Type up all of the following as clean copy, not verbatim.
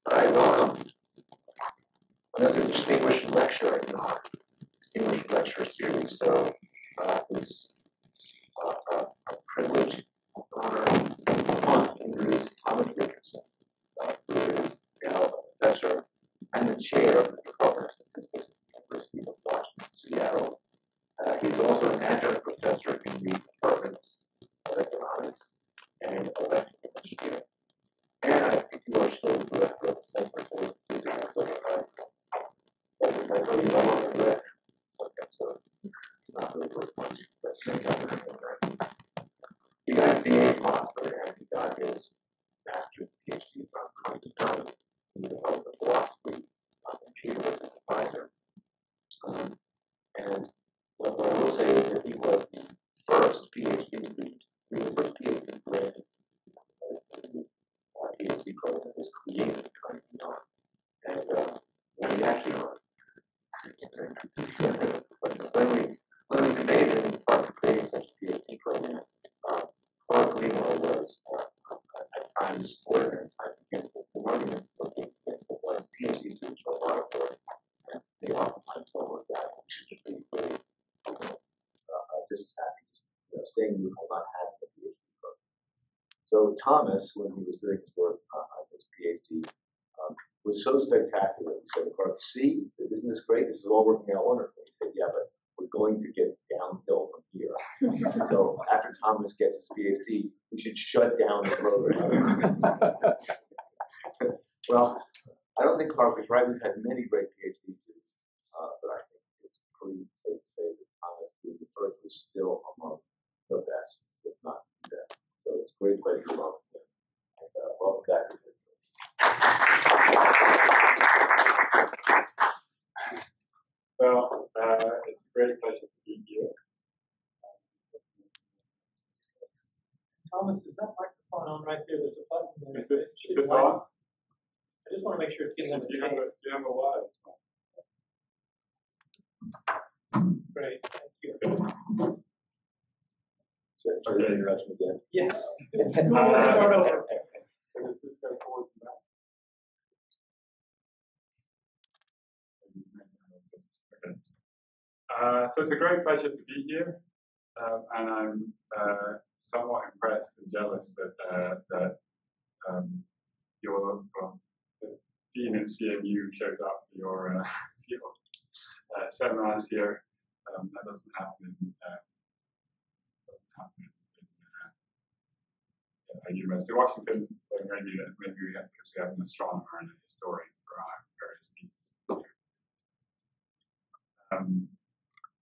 I welcome another distinguished lecture in our distinguished lecture series. So it's a privilege, honor, and fun to introduce Thomas Richardson, who is a professor and the chair of the Department of Statistics at the University of Washington, Seattle. He's also an adjunct professor in the departments of economics and electrical engineering. And I think you are still the director of the Center for Physics and Social Sciences. Yes, I told you about the director. Okay, so it's not really worth much. He got a BA in Oxford and he got his master's PhD from Carnegie in the development of philosophy, and Peter was his advisor. And what I will say is that he was the first PhD student, the first PhD granted PhD program that was created at Carnegie Mellon. And when he actually when we debated in part of creating such a PhD program, Clark Lehmiller was at times for it and at times against it. The argument looking against it was PhD students are a lot of work, and they oftentimes don't work that. We should just be really just as happy, staying in the home, not having a PhD program. So Thomas, when he was doing his work on his PhD, was so spectacular. He said, Clark, see, isn't this great? This is all working out wonderfully. He said, yeah, but we're going to get downhill from here. So after Thomas gets his PhD, we should shut down the program. Well, I don't think Clark was right. We've had many great PhD students, but I think it's pretty safe to say that Thomas, being the first, was still among the best, if not the best. So it's a great pleasure to welcome him. And welcome back to Well, it's a great pleasure to be here. Thomas, is that microphone on right there? There's a button there. Is this on? I just want to make sure it's getting on the Do you have a wire? Great, thank you. Should I introduction again? Yes. Start over. So does this go forward and back? Okay. So it's a great pleasure to be here, and I'm somewhat impressed and jealous that your the dean at CMU shows up for your seminars here. That doesn't happen in University of Washington, but maybe we have, because we have an astronomer and a historian for our various teams.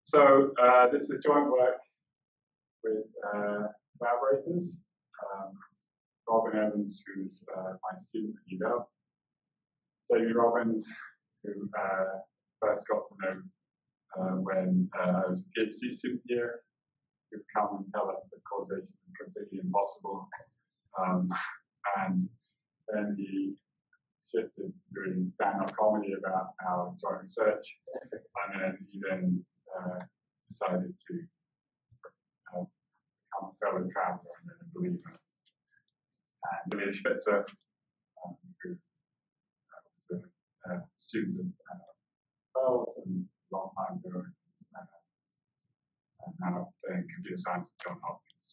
So this is joint work with collaborators. Robin Evans, who's my student at UW. Jamie Robbins, who first got to know when I was a PhD student here, who come and tell us that causation is completely impossible. And then he shifted to doing stand-up comedy about our joint research, and then he decided to become a fellow traveler and then a believer. And Billy Schwitzer, who was a student of Wells and a long time ago, and now in computer science at Johns Hopkins.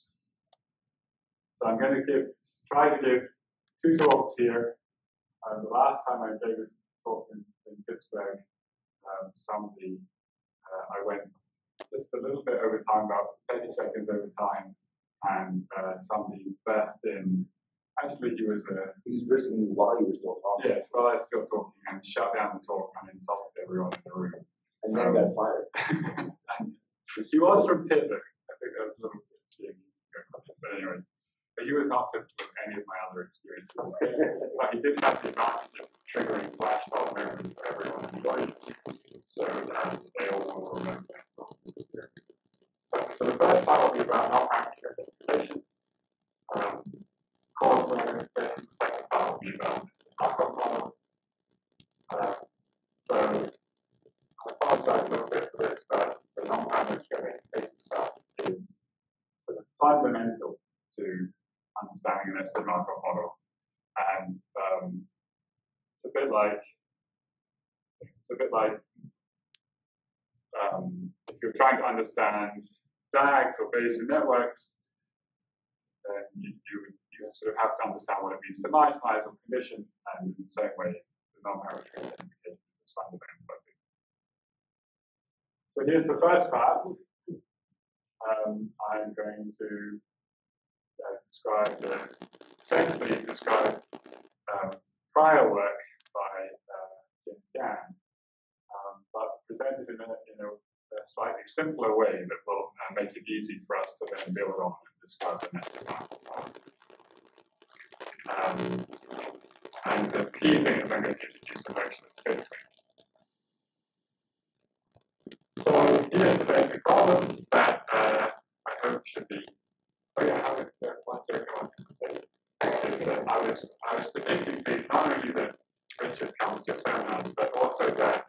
So I'm going to try to give two talks here. The last time I gave a talk in Pittsburgh, I went just a little bit over time, about 30 seconds over time, and somebody burst in. Actually, he was bursting in while you were still talking. Yes, while I was still talking, and shut down the talk and insulted everyone in the room. And then got fired. He was from Pittsburgh. I think that was a little bit seeing. But anyway. But he was not typical of any of my other experiences. But he did have the advantage of triggering flashbulb memories for everyone in the audience. So they all will remember that. So the first part will be about non-accurate interpretation. Causal interpretation. The second part will be about the Markov Model. So I apologize a little bit for this, but the non-accurate interpretation stuff is sort of fundamental to understanding an estimate Markov model. And it's a bit like if you're trying to understand DAGs or Bayesian networks, then you sort of have to understand what it means to maximize or condition, and in the same way, the non-arbitrary identification is fundamental. So here's the first part. I'm going to essentially describe prior work by Jim Gan, but presented in a slightly simpler way that will make it easy for us to then build on and describe the next example. And the key thing is I'm going to introduce the notion of fixing. So here's the basic problem that I hope should be. Oh yeah, one joke I wanted to say is that I was particularly pleased not only that Richard counts your seminars, but also that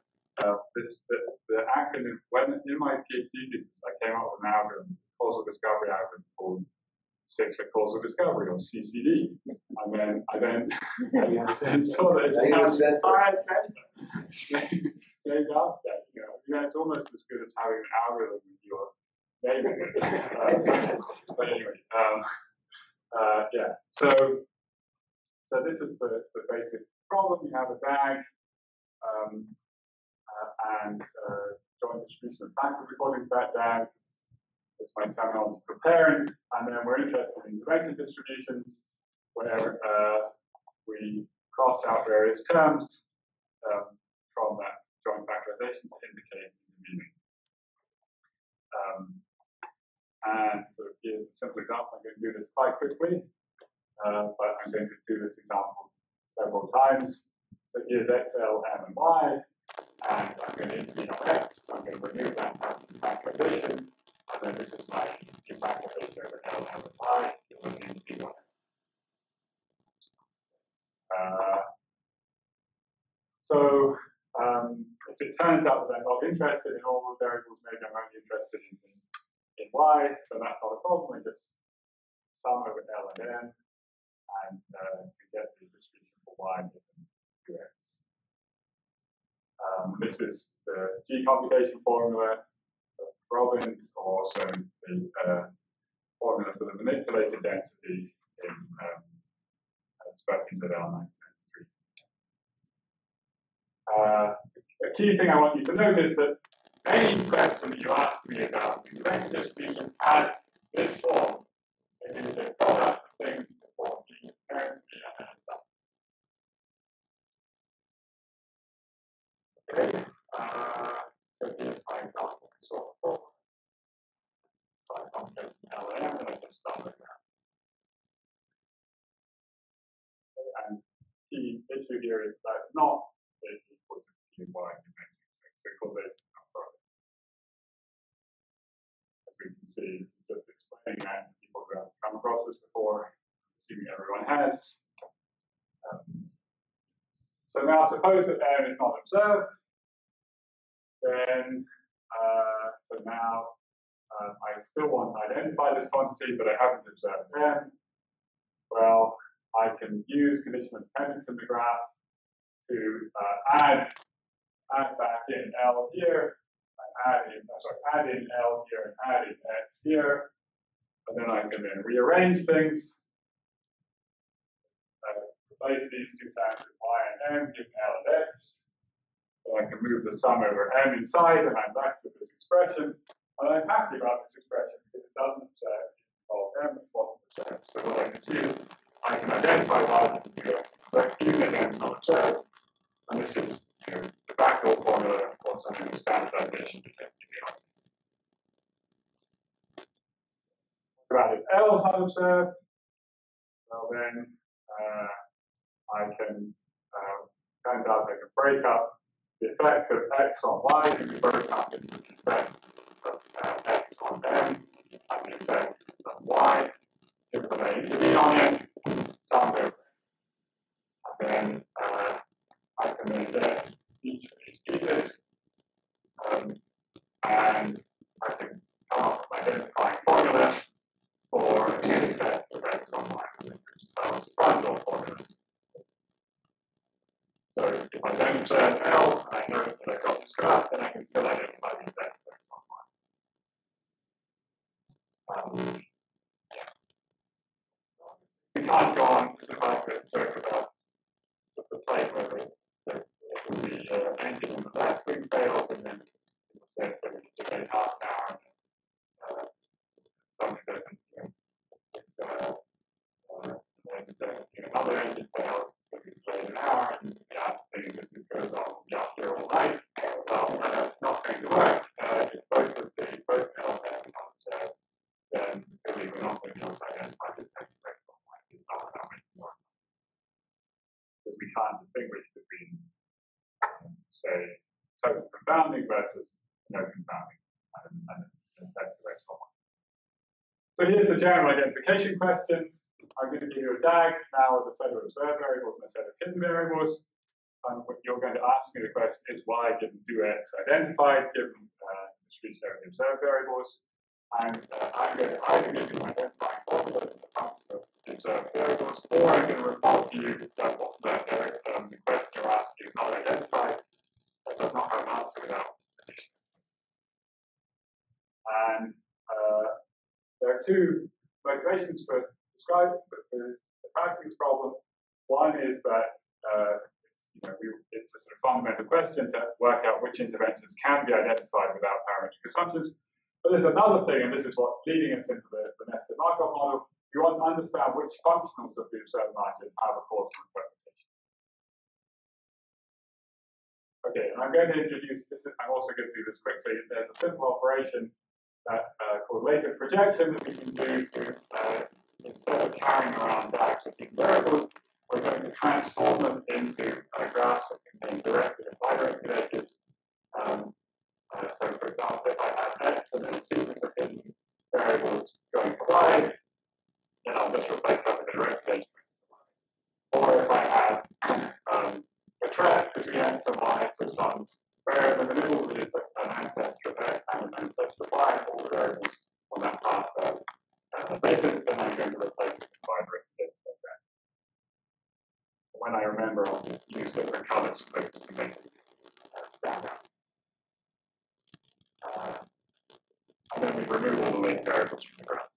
the acronym, when in my PhD thesis I came up with an algorithm, causal discovery algorithm called cyclic causal discovery, or CCD, and then I saw that it's now an entire center named after that. It's almost as good as having an algorithm with your name in it. But anyway, yeah. So this is the basic problem. You have a DAG and joint distribution of factors according to that DAG. That's my terminology for parent, and then we're interested in dimension distributions where we cross out various terms from that joint factorization to indicate the meaning. And so here's a simple example. I'm going to do this quite quickly, but I'm going to do this example several times. So here's x, L, M, and y, and I'm going to intervene on x. I'm going to remove that factorization, and then this is my factorization over L, M, and y. It will intervene on it. So if it turns out that I'm not interested in all the variables, maybe I'm only interested in y, then that's not a problem. I just sum over L and M, and you get the distribution for y given 2x. This is the G computation formula of Robbins, or also the formula for the manipulated density in Sperting's et al. 1993. A key thing I want you to notice that any question that you ask me about the dimension distribution has this form. It is a product of things before B, parents B, and then sum. Okay, so here's my example. So I complex L and M, and I just sum it down. Okay, and the issue here is that it's not equal to P and Y dimension, because there's no product. As we can see, this is just explaining that people who have come across this before, assuming everyone has. So now suppose that M is not observed, then so now I still want to identify this quantity, but I haven't observed M. Well, I can use conditional dependence in the graph to add back in L here, add in L here, and add in X here, and then I can then rearrange things, replace these two times with Y and M, give L and X. So I can move the sum over M inside, and I'm left with this expression. And I'm happy about this expression because it doesn't involve M, it wasn't observed. So what I can see is I can identify Y and but even if M is not observed, and this is the backdoor formula, of course, I'm doing standardization effectively on. About if L is not observed, well then I can, turns out I can break up the effect of X on Y, and we broke up into the effect of X on M, and the effect of Y, if I intervene on it, sum over. And then I can then get each of these pieces, and I can come up with identifying formulas for the effect of X on Y. This is the Frandl formula. So can still identify these defects online. Yeah. We can't go on, this is like a joke about the plane where it will be engine on the left wing fails, and then it says that we need to wait half an hour, and then something doesn't, another engine fails, so we wait an hour, and this goes on after all night. Well, not going to work. If both then really we're not going to be able to identify the defects online. It's not how much more. Because we can't distinguish between, say, total confounding versus no confounding and defects online. So here's the general identification question. I'm going to give you a DAG now with a set of observed variables and a set of hidden variables. What you're going to ask me the question is why didn't do X identified given the distribution of the observed variables? And I'm going to either give you an identifying formula as a function of the observed variables, or I'm going to report to you that what the question you're asking is not identified. That does not have an answer without addition. And there are two motivations for describing the practice problem. One is that it's a sort of fundamental question to work out which interventions can be identified without parametric assumptions. But there's another thing, and this is what's leading us into the nested Markov model. You want to understand which functionals of the observed margin have a cause for replication. Okay, and I'm going to introduce this. I'm also going to do this quickly. There's a simple operation called latent projection that we can do to, instead of carrying around DAGs with these variables, we're going to transform them into graphs that contain directed and bidirected edges. So, for example, if I have X and then a sequence of hidden variables going to Y, then I'll just replace that with a directed edge. Or if I have a trap between X and Y, so some variable in the middle that is an ancestor of X and an ancestor of Y, and all the variables on that path are latent, then I'm going to replace it with bidirected edge. When I remember, I'll use different colors for those to make it stand out. And then we remove all the latent variables from the graph.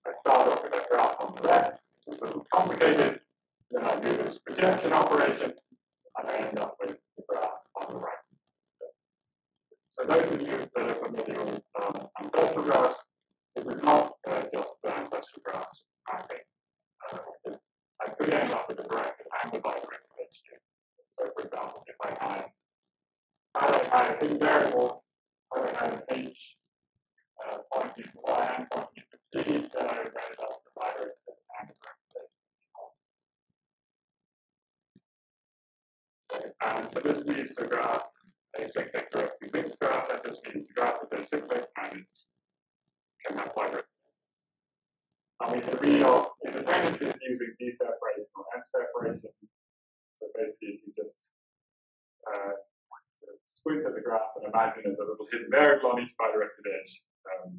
I start off with a graph on the left, which is a little complicated. Then I do this projection operation, and I end up with the graph on the right. So those of you that are familiar with ancestral graphs, this is not just the ancestral graphs mapping. I could end up with a directed and a bidirected edge here. So, for example, if I had a hidden variable, I would have an H pointing to Y and pointing to Z, then I would end up with a bidirected and a directed edge. And so this leads to a graph, a cyclic directly mixed graph. That just means the graph is acyclic and it can have bidirected. And we can read off independencies using D separation or M separation. So basically, if you just sort of squint at the graph and imagine there's a little hidden variable on each bidirected edge,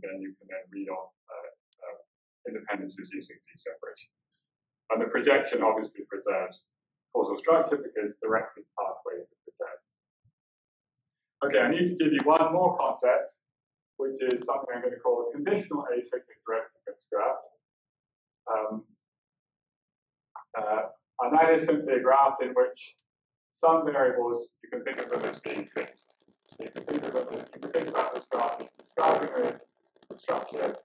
then you can then read off independencies using D separation. And the projection obviously preserves causal structure because directed pathways are preserved. Okay, I need to give you one more concept, which is something I'm going to call a conditional acyclic directed mixed graph. And that is simply a graph in which some variables, you can think of them as being fixed. So you can think about this graph as describing the structure.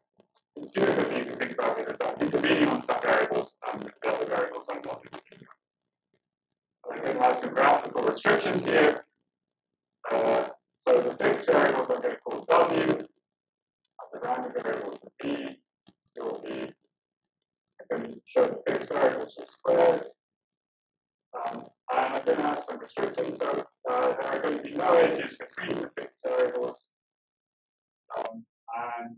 Intuitively, you can think about it as intervening on some variables and the other variables are not intervening on. I'm going to have some graphical restrictions here. So the fixed variables I'm going to call W, and the random variables are B, C or B. I'm going to show the fixed variables as squares. And I'm going to have some restrictions, so there are going to be no edges between the fixed variables. And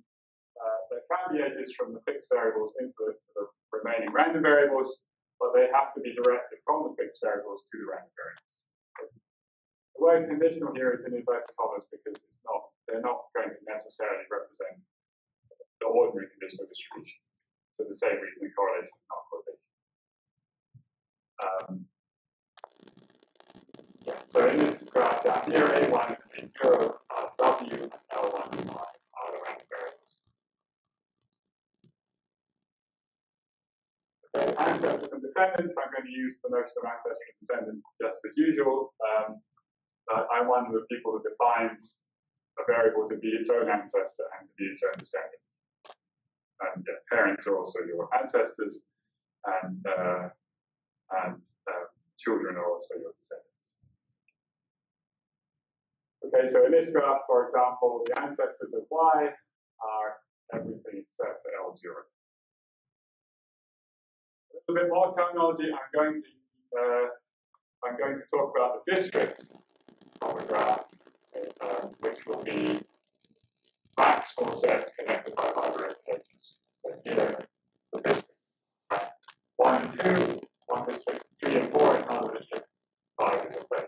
there can be edges from the fixed variables into the remaining random variables, but they have to be directed from the fixed variables to the random variables. The word conditional here is in inverted commas because they're not going to necessarily represent the ordinary conditional distribution. For the same reason, correlation is not causation. So in this graph down here, A1 is 0, W, and L1 and Y are the random variables. Okay, ancestors and descendants, I'm going to use the notion of ancestor and descendant just as usual. I'm one of the people that defines a variable to be its own ancestor and to be its own descendant. And parents are also your ancestors, and children are also your descendants. Okay, so in this graph, for example, the ancestors of Y are everything except for L0. A little bit more terminology. I'm going to talk about the district of a graph, which will be max or sets connected by logarithm edges. So here, the district 1 and 2, one district, 3 and 4 is another district, 5 is a third.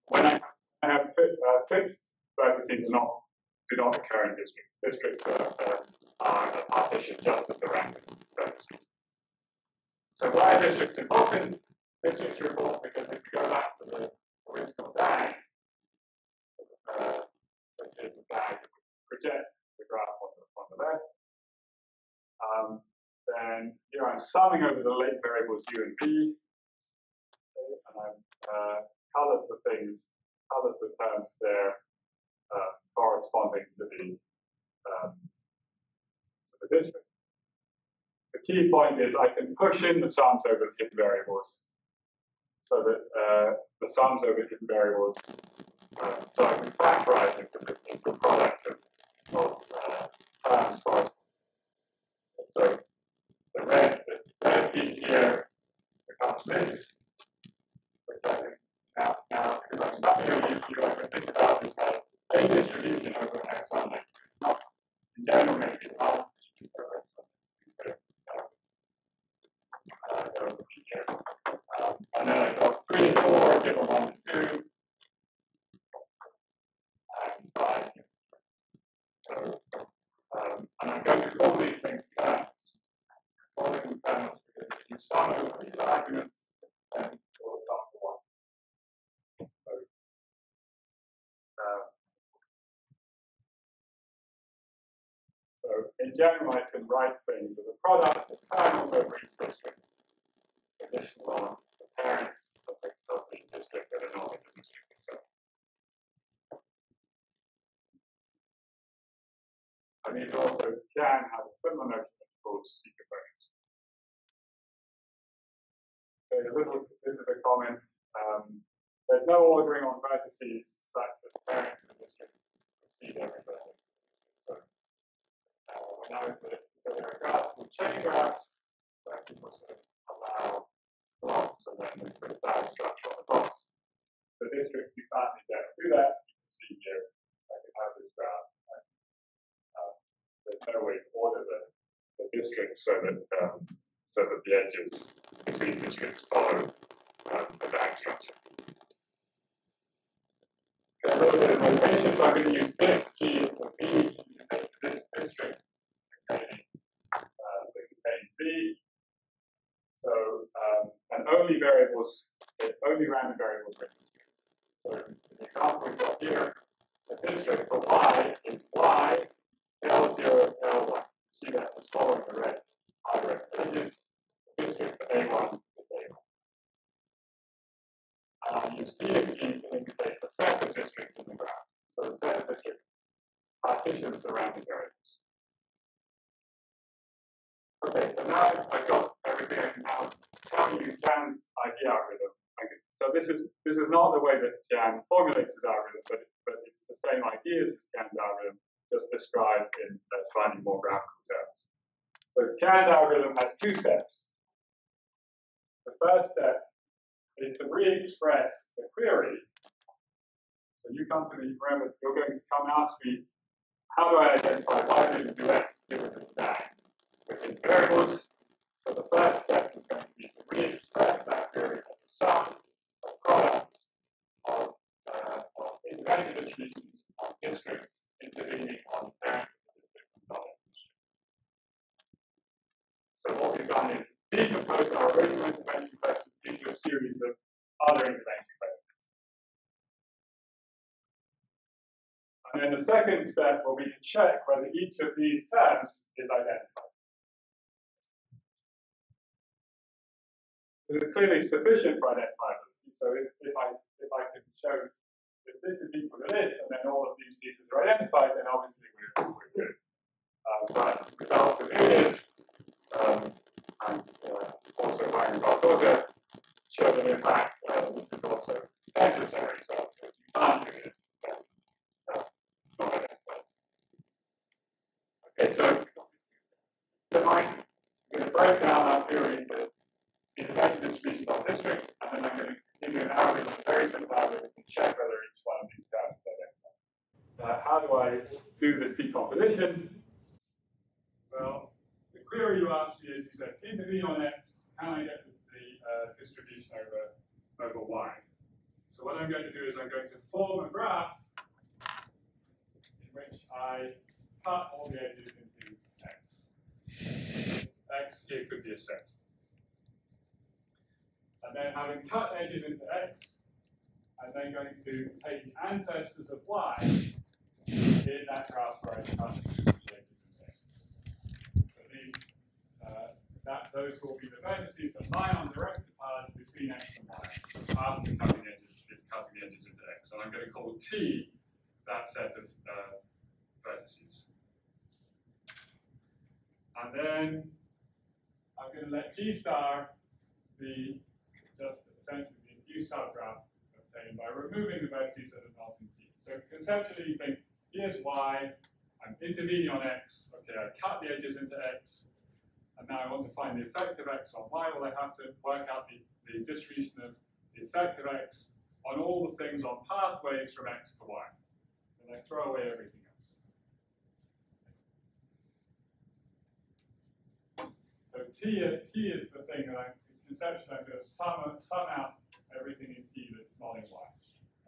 When I have fixed vertices do not occur in districts. Districts are a partition just of the random vertices. So why are districts important? Districts are important because if you go back to the original DAG, so here's the DAG, project the graph on the left. Then here I'm summing over the late variables u and v, and I've colored the terms there corresponding to the district. The key point is I can push in the sums over the hidden variables so that the sums over hidden variables, so I can factorize into a product of terms corresponding. So the red piece here becomes this, which I think now because I'm summing over you I can think about this as a distribution over x1, x2. Not in general, maybe it's not distribution over x1. And then I got 3 and 4, given 1 and 2, and 5. So, and I'm going to call these things terms. Call them terms because if you sum over these arguments, then you'll sum to 1. So in general, I can write things as a product of kernels over each district, conditional on the parents of the district that are not in the district itself. And these also can have a similar notion called C components. So this is a comment. There's no ordering on vertices such that the parents of the district receive every vertex. So we know that so there are graphs called chain graphs where people sort of allow blocks and then we put a tag structure on the blocks. The districts you can't do that. You can see here I can have this graph. There's no way to order the districts so that the edges between districts follow the tag structure. Okay, a little bit of notation, so I'm going to use this G or B to make this district containing that contains V. So and only random variables are districts. So in the example we've got here, the district for Y is Y, L0, L1. See that it's following the red edges. The district for A1 is A1. And I'll use P and G to indicate the set of districts in the graph. So the set of districts partitions the random variables. Okay, so now I've got everything. I can now use Jan's ID algorithm. So this is not the way that Jan formulates his algorithm, but it's the same ideas as Jan's algorithm, just described in slightly more graphical terms. So Jan's algorithm has 2 steps. The first step is to re-express the query. So you come to me, remember, you're going to come and ask me, how do I identify why did do X given this DAG within variables? So the first step is going to be to re-express that query as a sum of products of independent distributions of districts intervening on parents of the district and not district. So what we've done is decompose our original intervention questions into a series of other intervention questions. And then the second step will be to check whether each of these terms is identified. This is clearly sufficient for identifiability. So if I can show that this is equal to this, and then all of these pieces are identified, then obviously we're good. But results of this, and also by Markov show that in fact this is also necessary. So if you can't do this, then it's not identified. Okay, so I'm going to break down our theory into intervention distribution of district, and then I'm going to give you an algorithm, a very simple algorithm, to check whether each one of these terms is identified. How do I do this decomposition? Well, the query you asked me is, you said, intervene on X, can I get the distribution over Y? So what I'm going to do is I'm going to form a graph in which I cut all the edges into X. X here could be a set. And then having cut edges into X, I'm then going to take the ancestors of Y in that graph where I cut the edges into X. So these, those will be the vertices that lie on directed paths between X and Y after cutting the edges into X. And I'm going to call T that set of vertices. And then I'm going to let G star be just essentially the induced subgraph obtained by removing the vertices that are not in T. So conceptually, you think, here's Y, I'm intervening on X, okay, I cut the edges into X, and now I want to find the effect of X on Y. Well, I have to work out the distribution of the effect of X on all the things on pathways from X to Y. And I throw away everything else. So T is the thing that conceptually I'm going to sum out everything in T that's not in Y.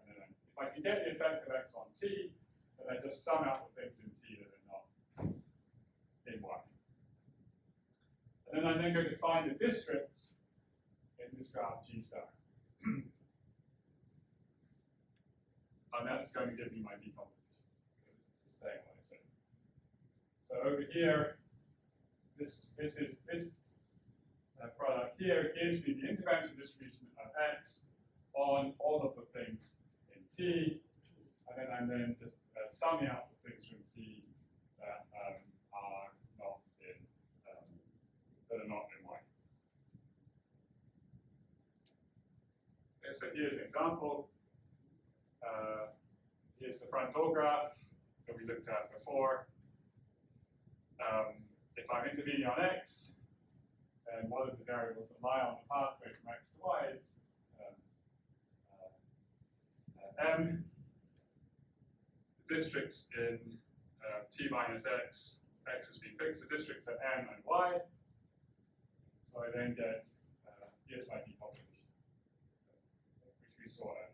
And then if I can get the effect of X on T, then I just sum out the things in T that are not in Y. And then I'm then going to find the districts in this graph G star. And that's going to give me my decomposition. This is saying what I said. So over here, this product here gives me the intervention distribution of X on all of the things in T, and then I'm just summing out the things from T that are not in Y. Okay, so here's an example. Here's the frontal graph that we looked at before. If I'm intervening on X, then one of the variables that lie on the pathway from X to Y is M. The districts in T minus X has been fixed. The districts are M and Y. So I then get, here's my decomposition, which we saw earlier.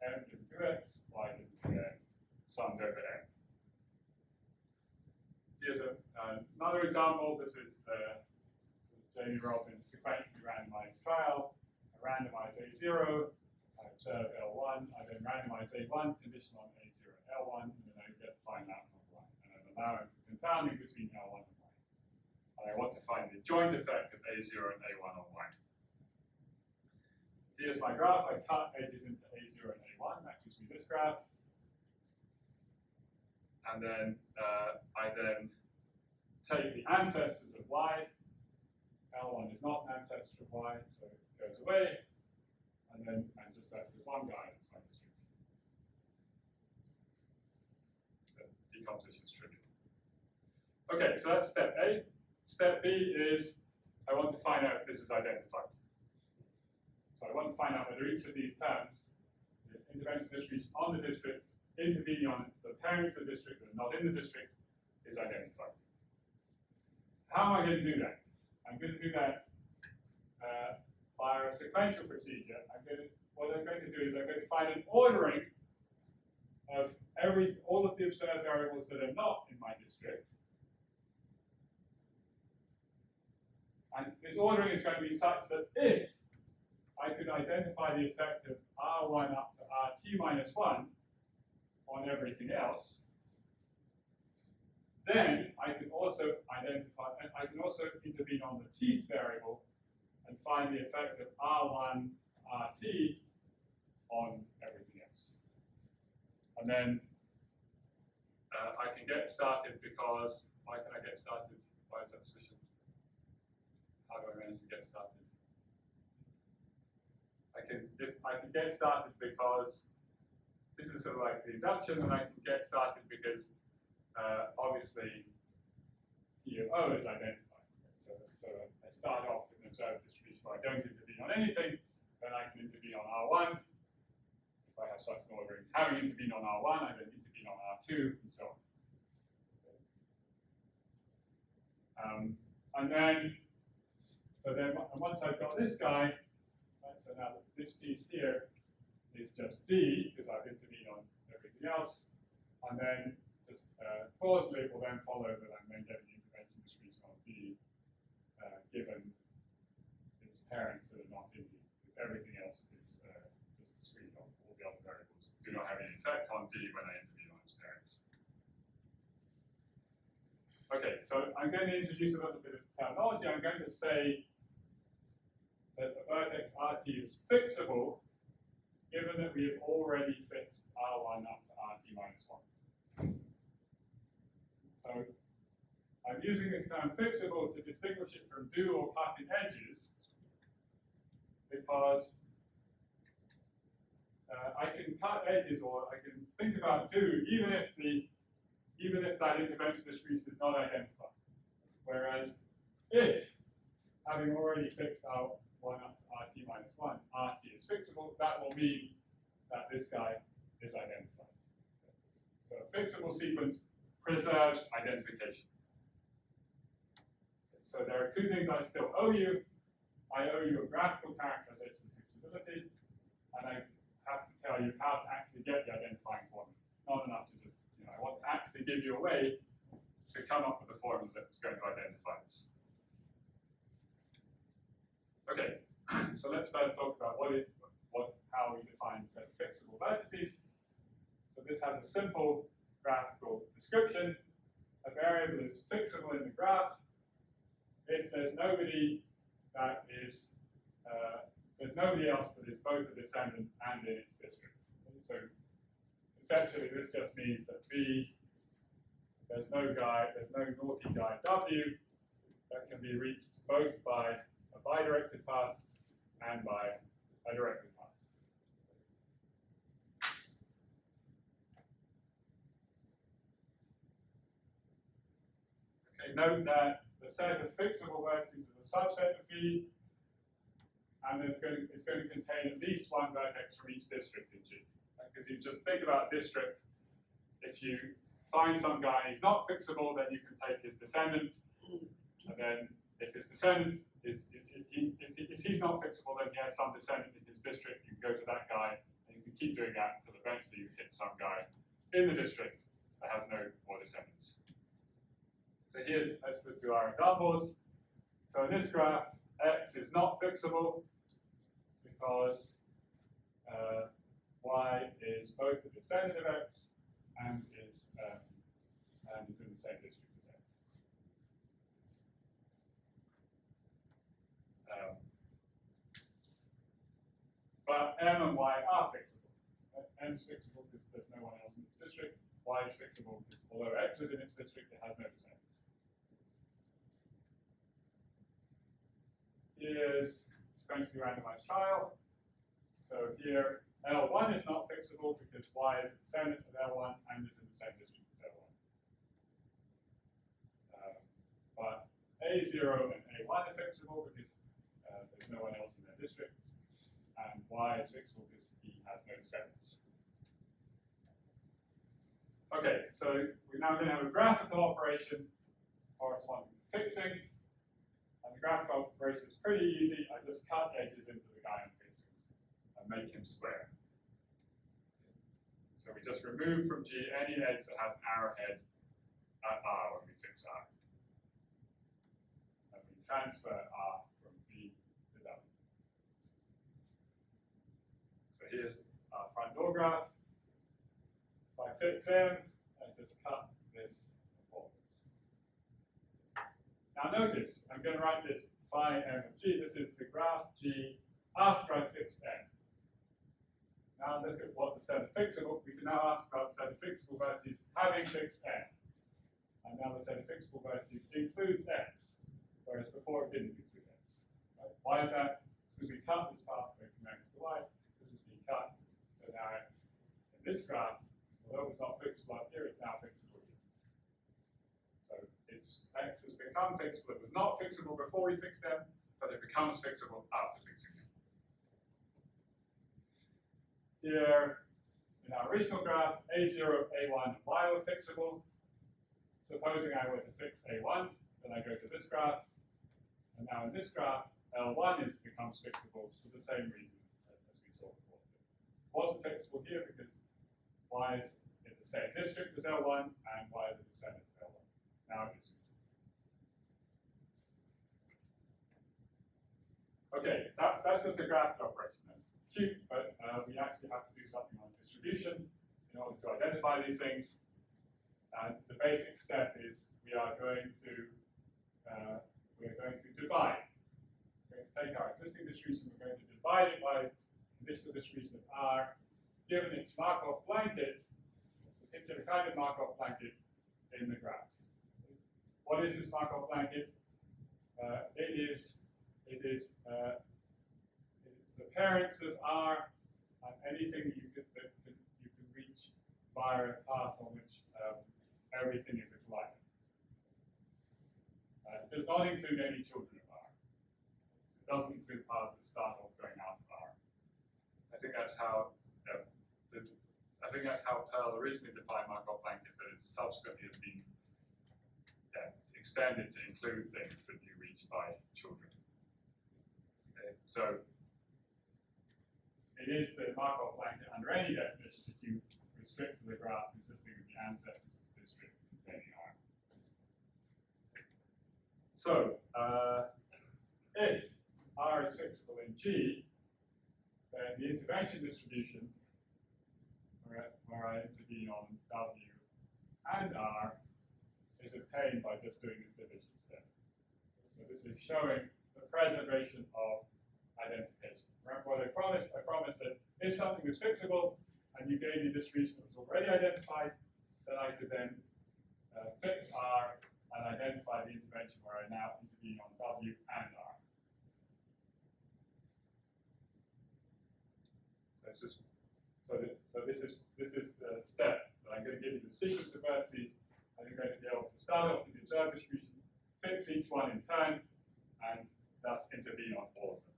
M didn't do X, Y didn't do N, summed over M. Here's another example. This is the Jamie Robins sequentially randomized trial. I randomize A0, I observe L1, I then randomize A1, condition on A0 and L1, and then I get find out on Y. And I'm allowing confounding between L1 and Y. And I want to find the joint effect of A0 and A1 on Y. Here's my graph. I cut edges into A0 and A1. That gives me this graph. And then I then take the ancestors of Y. L1 is not an ancestor of Y, so it goes away. And then I'm just left with one guy that's my distribution. So decomposition is trivial. Okay, so that's step A. Step B is I want to find out if this is identified. So I want to find out whether each of these terms, the intervention distribution on the district, intervening on the parents of the district that are not in the district, is identified. How am I going to do that? I'm going to do that via a sequential procedure. What I'm going to do is I'm going to find an ordering of all of the observed variables that are not in my district. And this ordering is going to be such that if I could identify the effect of R1 up to RT minus 1 on everything else, then I can also identify, and I can also intervene on the teeth variable and find the effect of R1, RT on everything else. And then I can get started because, why can I get started? Why is that sufficient? How do I manage to get started? I can get started because this is sort of like the induction, and I can get started because obviously P of O is identified. So I start off with an observed distribution where I don't intervene on anything, then I can intervene on R1. If I have such an ordering, having intervened on R1, I then intervene on R2, and so on. So then once I've got this guy, right, so now this piece here is just D, because I've intervened on everything else, and then just clause loop will then follow that I'm then getting intervention distribution on D, given its parents that are not in D, because everything else is just discrete. All the other variables do not have any effect on D when I intervene on its parents. Okay, so I'm going to introduce a little bit of terminology. I'm going to say that the vertex RT is fixable, given that we have already fixed R1 up to RT minus 1. So I'm using this term fixable to distinguish it from do or cutting edges, because I can cut edges, or I can think about do, even if that intervention distribution is not identified. Whereas if, having already fixed out 1 up to RT minus 1, RT is fixable, that will mean that this guy is identified. So a fixable sequence preserves identification. So there are two things I still owe you. I owe you a graphical characterization of fixability, and I have to tell you how to actually get the identifying formula. It's not enough to just, I want to actually give you a way to come up with a formula that's going to identify this. Okay, so let's first talk about how we define a set of fixable vertices. So this has a simple graphical description. A variable is fixable in the graph if there's nobody that is there's nobody else that is both a descendant and in its district. So conceptually, this just means that B, there's no naughty guy W that can be reached both by a bidirected path and by a directed path. Okay, note that the set of fixable vertices is a subset of V, and it's going to contain at least one vertex from each district in G. Because you just think about district, if you find some guy he's not fixable, then you can take his descendant, and then if his descendant is, if he's not fixable, then he has some descendant in his district. You can go to that guy, and you can keep doing that until eventually you hit some guy in the district that has no more descendants. So let's do our examples. So in this graph, X is not fixable because Y is both the descendant of X and is in the same district as X. But M and Y are fixable. M is fixable because there's no one else in its district. Y is fixable because although X is in its district, it has no descendants. Here's sequentially randomized trial. So here, L1 is not fixable because Y is a descendant of L1 and is in the same district as L1. But A0 and A1 are fixable because there's no one else in their districts. And Y is fixable because he has no descendants. Okay, so we're now going to have a graphical operation corresponding to fixing. And the graphical operation is pretty easy. I just cut edges into the guy I'm fixing and make him square. So we just remove from G any edge that has an arrowhead at R when we fix R. And we transfer R from B to W. So here's our front door graph. If I fix M, and just cut this performance. Now notice, I'm going to write this phi M of G. This is the graph G after I fixed M. Now look at what the set of fixable. We can now ask about the set of fixable vertices having fixed M. And now the set of fixable vertices includes X, whereas before it didn't include X. Right? Why is that? It's because we cut this pathway from X to Y. This has been cut. So now X in this graph, although it's not fixable up here, it's now fixable here. So X has become fixable. It was not fixable before we fixed M, but it becomes fixable after fixing M. Here, in our original graph, A0, A1, and Y were fixable. Supposing I were to fix A1, then I go to this graph, and now in this graph, L1 becomes fixable for the same reason as we saw before. It wasn't fixable here because Y is in the same district as L1, and Y is a descendant of L1. Now it is fixable. Okay, that's just a graph operation. That's cute, but we actually have to do something on distribution in order to identify these things. And the basic step is we are going to divide. We're going to take our existing distribution, we're going to divide it by conditional distribution of R, given its Markov blanket, a particular kind of Markov blanket in the graph. What is this Markov blanket? It is the parents of R and anything you can reach via a path on which everything is a collide. It does not include any children of R. It doesn't include paths that start off going out of R. I think that's how Pearl originally defined Markov blanket, but it subsequently has been extended to include things that you reach by children. Okay, so it is the Markov blanket under any definition if you restrict to the graph consisting of the ancestors of the district containing R. So, if R is fixable in G, then the intervention distribution, where I intervene on W and R, is obtained by just doing this division step. So this is showing the preservation of identification. Remember what I promised? I promised that if something was fixable, and you gave me a distribution that was already identified, then I could then fix R and identify the intervention where I now intervene on W and R. This is the step that I'm going to give you the sequence of vertices, and you're going to be able to start off with the observed distribution, fix each one in turn, and thus intervene on all of them.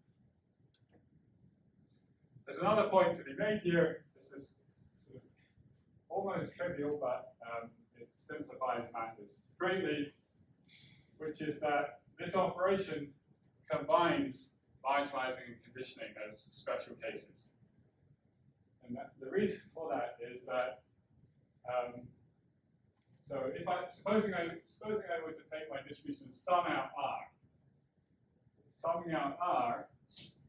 There's another point to be made here. This is sort of almost trivial, but it simplifies matters greatly, which is that this operation combines biasizing and conditioning as special cases. And the reason for that is that, so if supposing I were to take my distribution and sum out R, summing out R,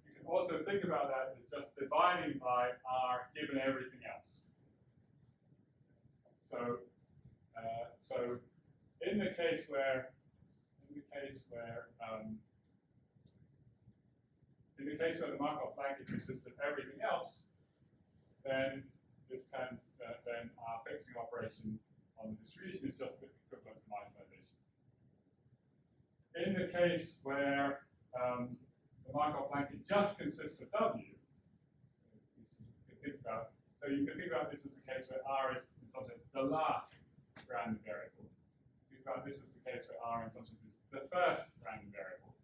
you can also think about that as just dividing by R given everything else. So, in the case where the Markov blanket consists of everything else, then then our fixing operation on the distribution is just the equivalent to maximization. In the case where the Markov blanket just consists of W, you can think about this as the case where R is in some sense the last random variable. Think about this as the case where R in some sense is the first random variable.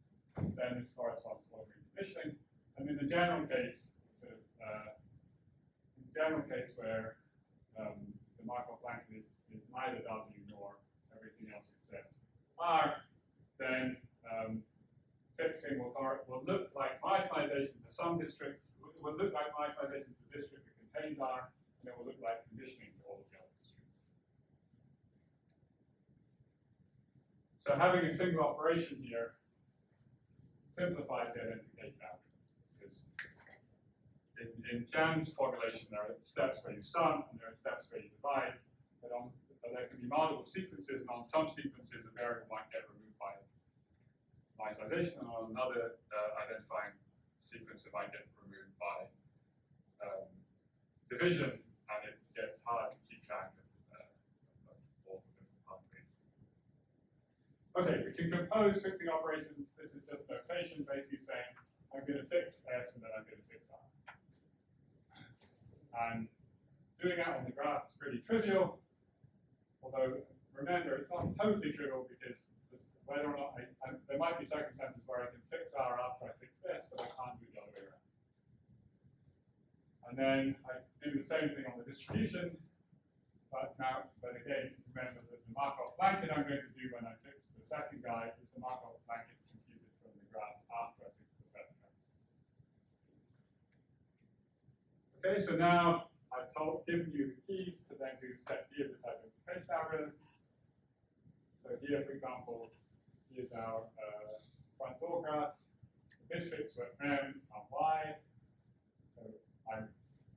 Then this corresponds to ordinary conditioning. And in the general case, where the Markov blanket is neither W nor everything else except R, then fixing will look like maximization to some districts. It will look like maximization to the district that contains R, and it will look like conditioning to all of the other districts. So having a single operation here simplifies the identification algorithm, because in Tian's formulation, there are steps where you sum and there are steps where you divide, but there can be multiple sequences, and on some sequences a variable might get removed by mytization, and on another identifying sequence it might get removed by division, and it gets hard to keep track of all the different pathways. Okay, we can compose fixing operations. This is just notation basically saying I'm going to fix S and then I'm going to fix R. And doing that on the graph is pretty trivial, although remember it's not totally trivial because whether or not there might be circumstances where I can fix R after I fix S, but I can't do the other way around. And then I do the same thing on the distribution, but again, remember that the Markov blanket I'm going to do when I fix the second guy is the Markov blanket computed from the graph after I fix the first guy. Okay, so now I've given you the keys to then do step B of this identification algorithm. So here, for example, here's our front door graph. The districts were M and Y. So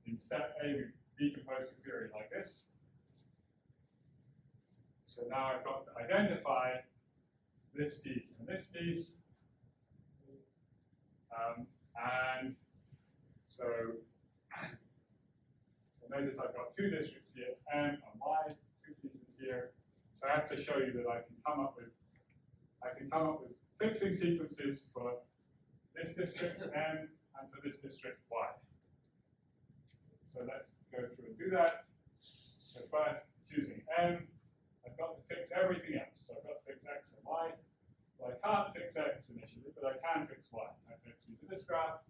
in step A, we decompose the query like this. So now I've got to identify this piece and this piece. And so notice I've got two districts here, M and Y, two pieces here. So I have to show you that I can come up with fixing sequences for this district M and for this district Y. So let's go through and do that. So first, choosing M, I've got to fix everything else. So I've got to fix X and Y. Well, I can't fix X initially, but I can fix Y. That takes me to this graph.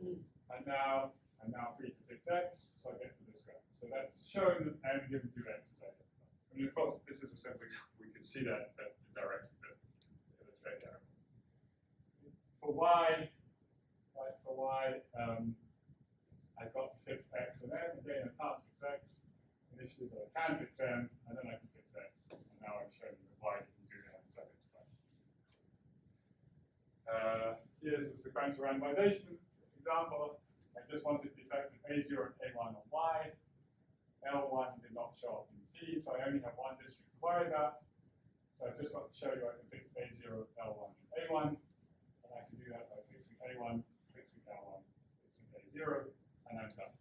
And now I'm free to fix X, so I get to this graph. So that's showing that M given 2X is identified. I mean, of course, this is a simple example. We can see that directly, but illustrate that. For Y, I've got to fix X and M. Again, I can't fix X initially, but I can fix M, and then I can fix X. And now I'm showing you why you can do that in identified. Here's the sequential randomization example. I just wanted the effect of A0 and A1 on Y. L1 did not show up in T, so I only have one district to worry about. So I've just got to show you I can fix A0, L1, and A1. And I can do that by fixing A1, fixing L1, fixing A0, and I'm done.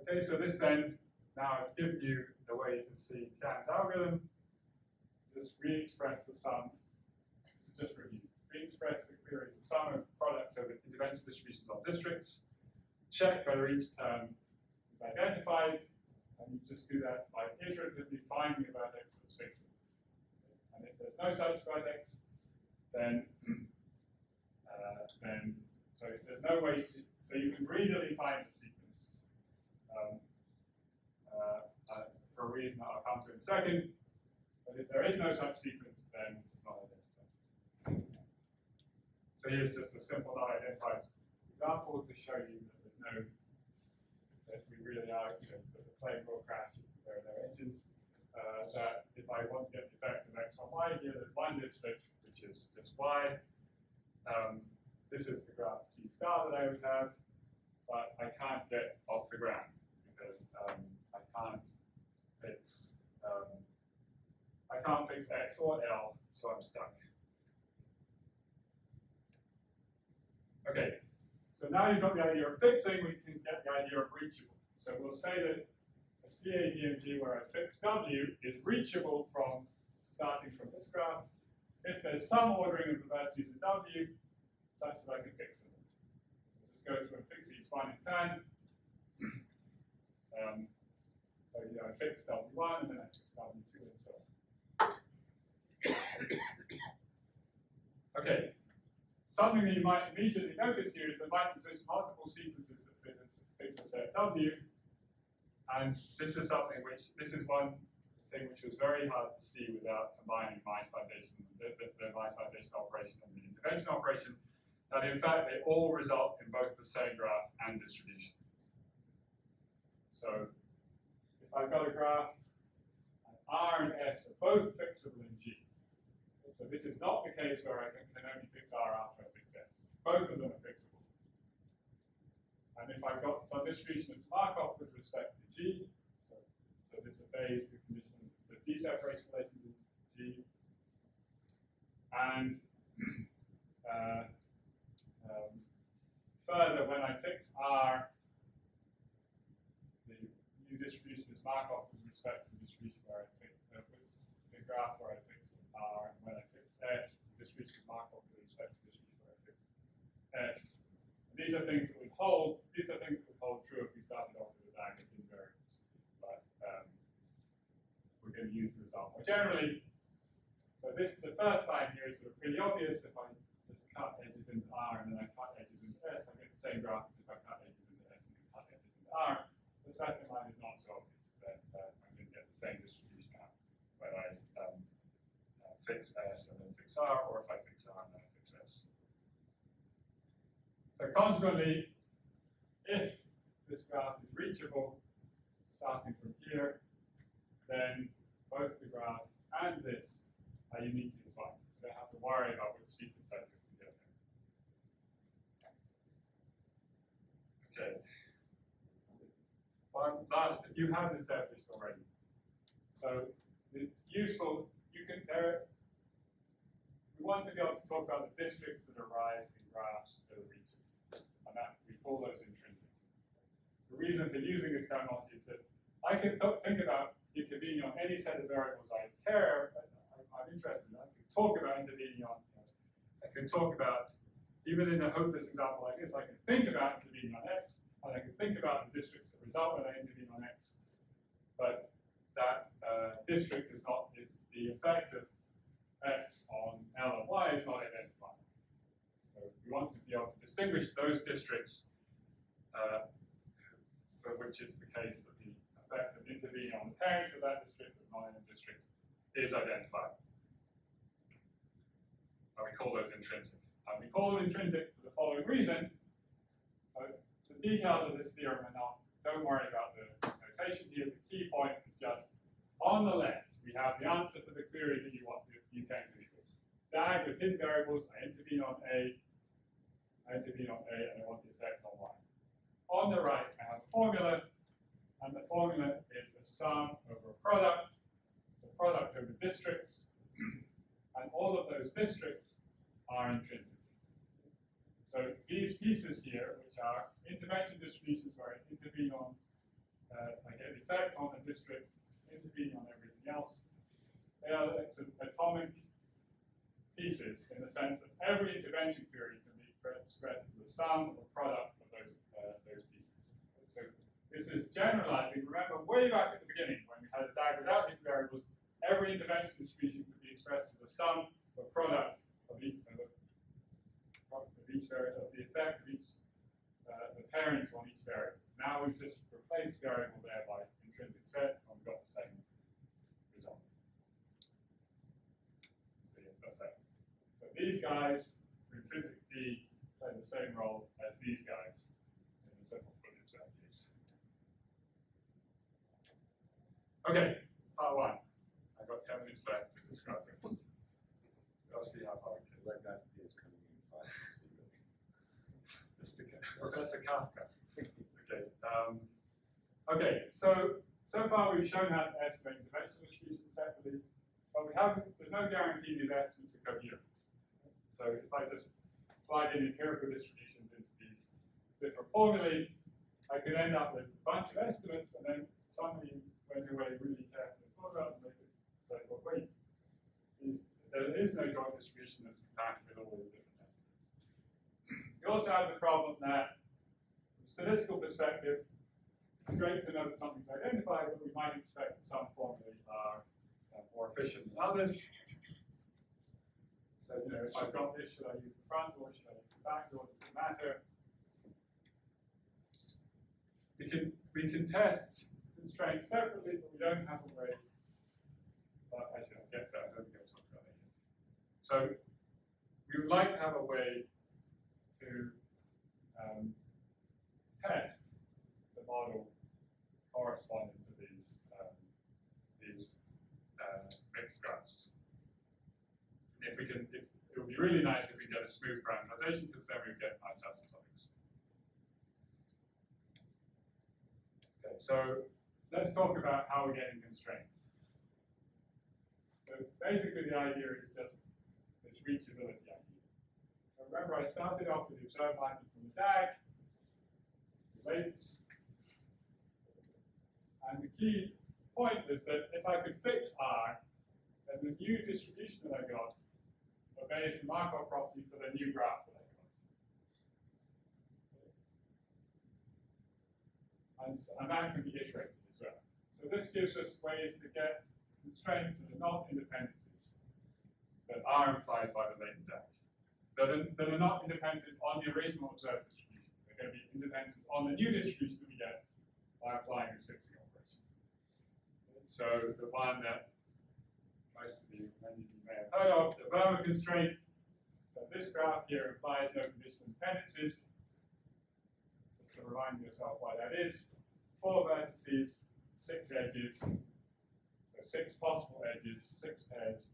Okay, so this then, now I've given you the way you can see Tian's algorithm. Just re-express the sum. So just review. Re-express the query as the sum of products over intervention distributions of districts. Check whether each term is identified, and you just do that by iteratively finding a vertex that's fixable. And if there's no such vertex, then so if there's no way so you can greedily find the sequence for a reason that I'll come to in a second. But if there is no such sequence, then this is not identified. So here's just a simple not identified example to show you that that we really are, that the plane will crash if there are no engines. That if I want to get the effect of X on Y, here there's one district, which is just Y. This is the graph G star that I would have, but I can't get off the ground because I can't fix X or L, so I'm stuck. Okay, so now you've got the idea of fixing, we can get the idea of reachable. So we'll say that a CADMG where I fix W is reachable from starting from this graph if there's some ordering of the vertices in W such that I can fix them. So just go through and fix each one in turn. So I fix W1 and then I fix W2 and so on. Okay. Something that you might immediately notice here is there might exist multiple sequences that fix a set W. And this is one thing which was very hard to see without combining mycetization, the mycetization operation and the intervention operation, that in fact they all result in both the same graph and distribution. So if I've got a graph, and R and S are both fixable in G. So this is not the case where I can only fix R after I fix S. Both of them are fixable. And if I've got some distribution that's Markov with respect to G, so this obeys the condition that d-separation relations in G. And further, when I fix R, the new distribution is Markov with respect to the distribution where I fix the graph where I fix R. And when I fix S, the distribution is Markov with respect to the distribution where I fix S. And these are things that would hold. These are things that would hold true if we started off with a bag of invariants. But we're going to use the result more generally. So this, the first line here is sort of pretty obvious. If I just cut edges into R and then I cut edges into S, I get the same graph as if I cut edges into S and cut edges into R. The second line is not so obvious. Then I'm going to get the same distribution out when I fix S and then fix R, or if I fix R and then I fix S. So consequently, if this graph is reachable starting from here, then both the graph and this are uniquely defined. So I don't have to worry about which sequence I took to get there. Okay. One last, you have this established already. So it's useful. You can we want to be able to talk about the districts that arise in graphs that are reachable, and that we call those intrinsic. The reason for using this terminology is that I can think about intervening on any set of variables I care. I'm interested in. I can talk about intervening on. I can talk about, even in a hopeless example like this, I can think about intervening on X, and I can think about the districts that result when I intervene on X. But that district is not the effect of X on L and Y is not identified. So we want to be able to distinguish those districts for which it's the case that the effect of intervening on the parents of that district, the non-end district, is identified. And we call those intrinsic. And we call them intrinsic for the following reason. So the details of this theorem are not, don't worry about the notation here. The key point is just on the left, we have the answer to the query that you came to me with. DAG with hidden variables, I intervene on A, and I want the effect on Y. On the right, I have a formula, and the formula is the sum over a product, the product over districts, and all of those districts are intrinsic. So these pieces here, which are intervention distributions where I intervene on, I get the effect on the district, intervene on everything else, they are atomic pieces in the sense that every intervention query can be expressed as the sum or product of those pieces. So this is generalizing. Remember, way back at the beginning, when we had a DAG without hidden variables, every intervention distribution could be expressed as a sum or product of each variable, of the effect of each, the parents on each variable. Now we've just replaced variable there by intrinsic set, and we've got the same result. So yes, that's that. So these guys, for intrinsic D, play the same role as these guys in the simple footage case. Okay, part one. I've got 10 minutes left to describe this. We'll see how far we can. Like that is coming in 5 minutes. Mr. Professor Kafka. Okay. Okay. So far we've shown how to estimate dimensional distributions separately, but there's no guarantee these estimates are coherent. So if I just plug in empirical distributions into these different formulae, I could end up with a bunch of estimates, and then somebody went away really carefully and thought about them and say, well, wait, there is no joint distribution that's compacted with all these different estimates. We also have the problem that, from a statistical perspective, it's great to know that something's identified, but we might expect that some formulae are more efficient than others. So, if I've got this, should I use the front door? Should I use the back door? Does it matter? We can test constraints separately, but we don't have a way. Actually, I'll get that. I don't think I'll talk about that yet. So we would like to have a way to test the model corresponding to these mixed graphs. If we can, it would be really nice if we get a smooth parameterization, because then we would get nice asymptotics. Okay, so let's talk about how we're getting constraints. So basically the idea is just this reachability idea. So remember I started off with the observed item from the DAG, the weights, and the key point is that if I could fix R, then the new distribution that I got obeys the Markov property for the new graph that I got. And that can be iterated as well. So this gives us ways to get constraints that are not independencies that are implied by the latent DAG. That are not independencies on the original observed distribution. They're going to be independencies on the new distribution that we get by applying this fixing operation. So the one that most of you may have heard of, the Verma constraint. So this graph here implies no conditional dependencies. Just to remind yourself why that is. 4 vertices, 6 edges, so 6 possible edges, 6 pairs.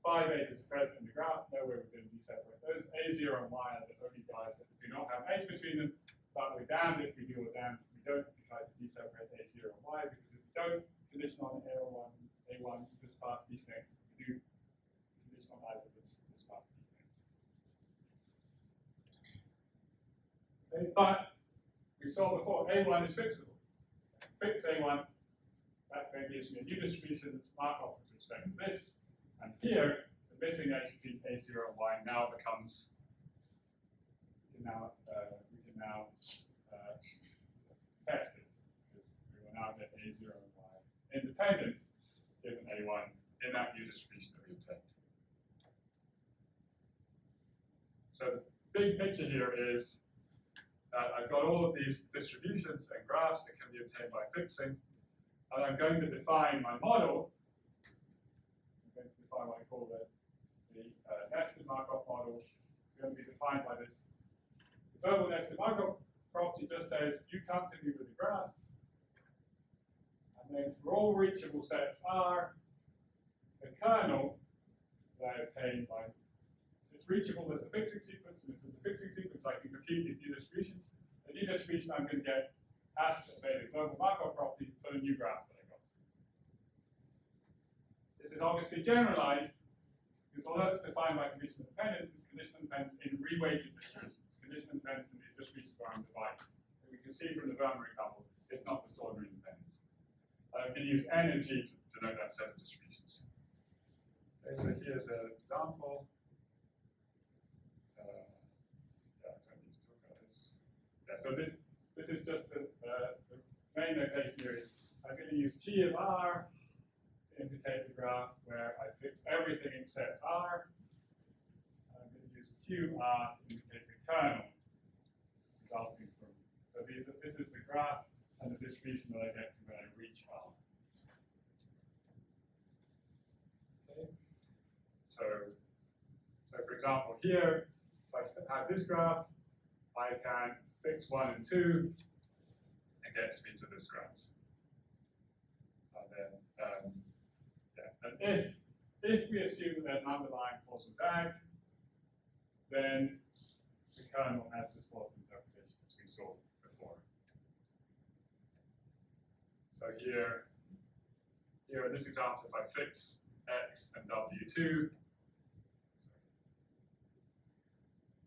5 edges are present in the graph, nowhere we can deseparate those. A0 and Y are the only guys that do not have edge between them, but we're damned if we do or damned if we don't, if we try to deseparate A0 and Y, because if we don't, conditional on A1, this part defects. If we do, conditional on either this part defects. Okay, but we saw before, A1 is fixable. Fix A1, that then gives me a new distribution that's Markov with respect to this. And here, the missing edge between A0 and Y now becomes, we can now test it, because we will now get A0 and Y independent given A1 in that new distribution that we obtained. So the big picture here is that I've got all of these distributions and graphs that can be obtained by fixing, and I'm going to define my model. I'm going to define what I call the nested Markov model. It's going to be defined by this. The global nested Markov property just says, you come to me with a graph, and then for all reachable sets R, the kernel that I obtain by, if it's reachable, there's a fixing sequence, and if there's a fixing sequence, I can compute these new distributions. The new distribution I'm going to get has to obey the global Markov property for the new graph that I got. This is obviously generalized, because although it's defined by conditional dependence, it's conditional dependence in reweighted distributions. Conditional dependence in these distributions where I'm dividing. And we can see from the Verma example, it's not just ordinary independence. I can use N and G to denote that set of distributions. Okay, so here's an example. Yeah, I don't need to talk about this. Yeah, so this is just the main notation here is I'm going to use G of R to indicate the graph where I fix everything except R. I'm going to use QR to indicate the kernel resulting from. So this is the graph and the distribution that I get to when I reach R. Okay. So for example, here, if I have this graph, I can fix 1 and 2 and get me to this graph. And then, and if we assume that there's an underlying causal DAG, then the kernel has this plausible interpretation as we saw before. So here in this example, if I fix X and W2,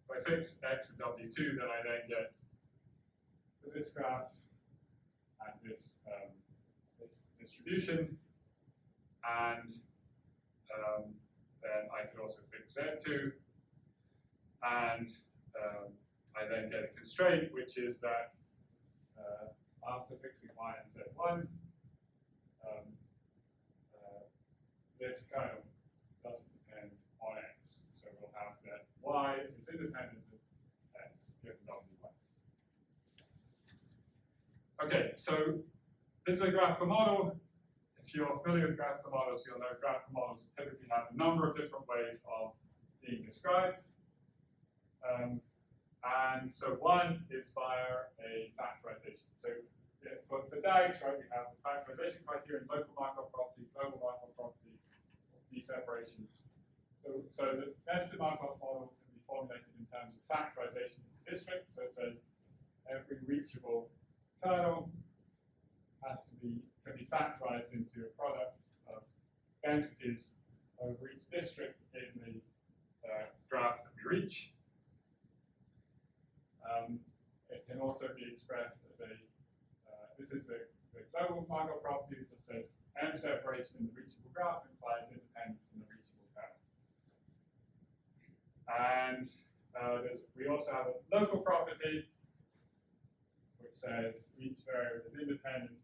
if I fix X and W2, then I then get this graph and this distribution, and then I could also fix Z2, and I then get a constraint, which is that after fixing Y and Z1, this kernel doesn't depend on X. So we'll have that Y is independent of X given W1. Okay, so this is a graphical model. If you're familiar with graphical models, you'll know graphical models typically have a number of different ways of being described. And so one is via a factorization. So for DAGs, right, we have the factorization criterion, local Markov property, global Markov property, deseparation. So the nested Markov model can be formulated in terms of factorization of the district. So it says every reachable kernel reach. It can also be expressed as a, this is the global Markov property that just says M separation in the reachable graph implies independence in the reachable curve. And we also have a local property which says each variable is independent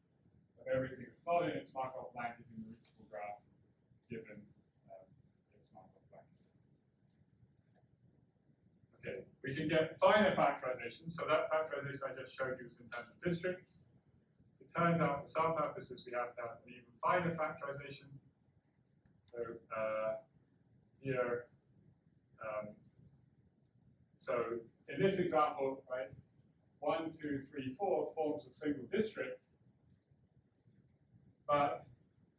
of everything that's not in its Markov blanket in the reachable graph given its Markov blanket. Okay, we can get finer factorization. So that factorization I just showed you is in terms of districts. It turns out for some purposes we have to have an even finer factorization. So here, so in this example, right, 1, 2, 3, 4 forms a single district, but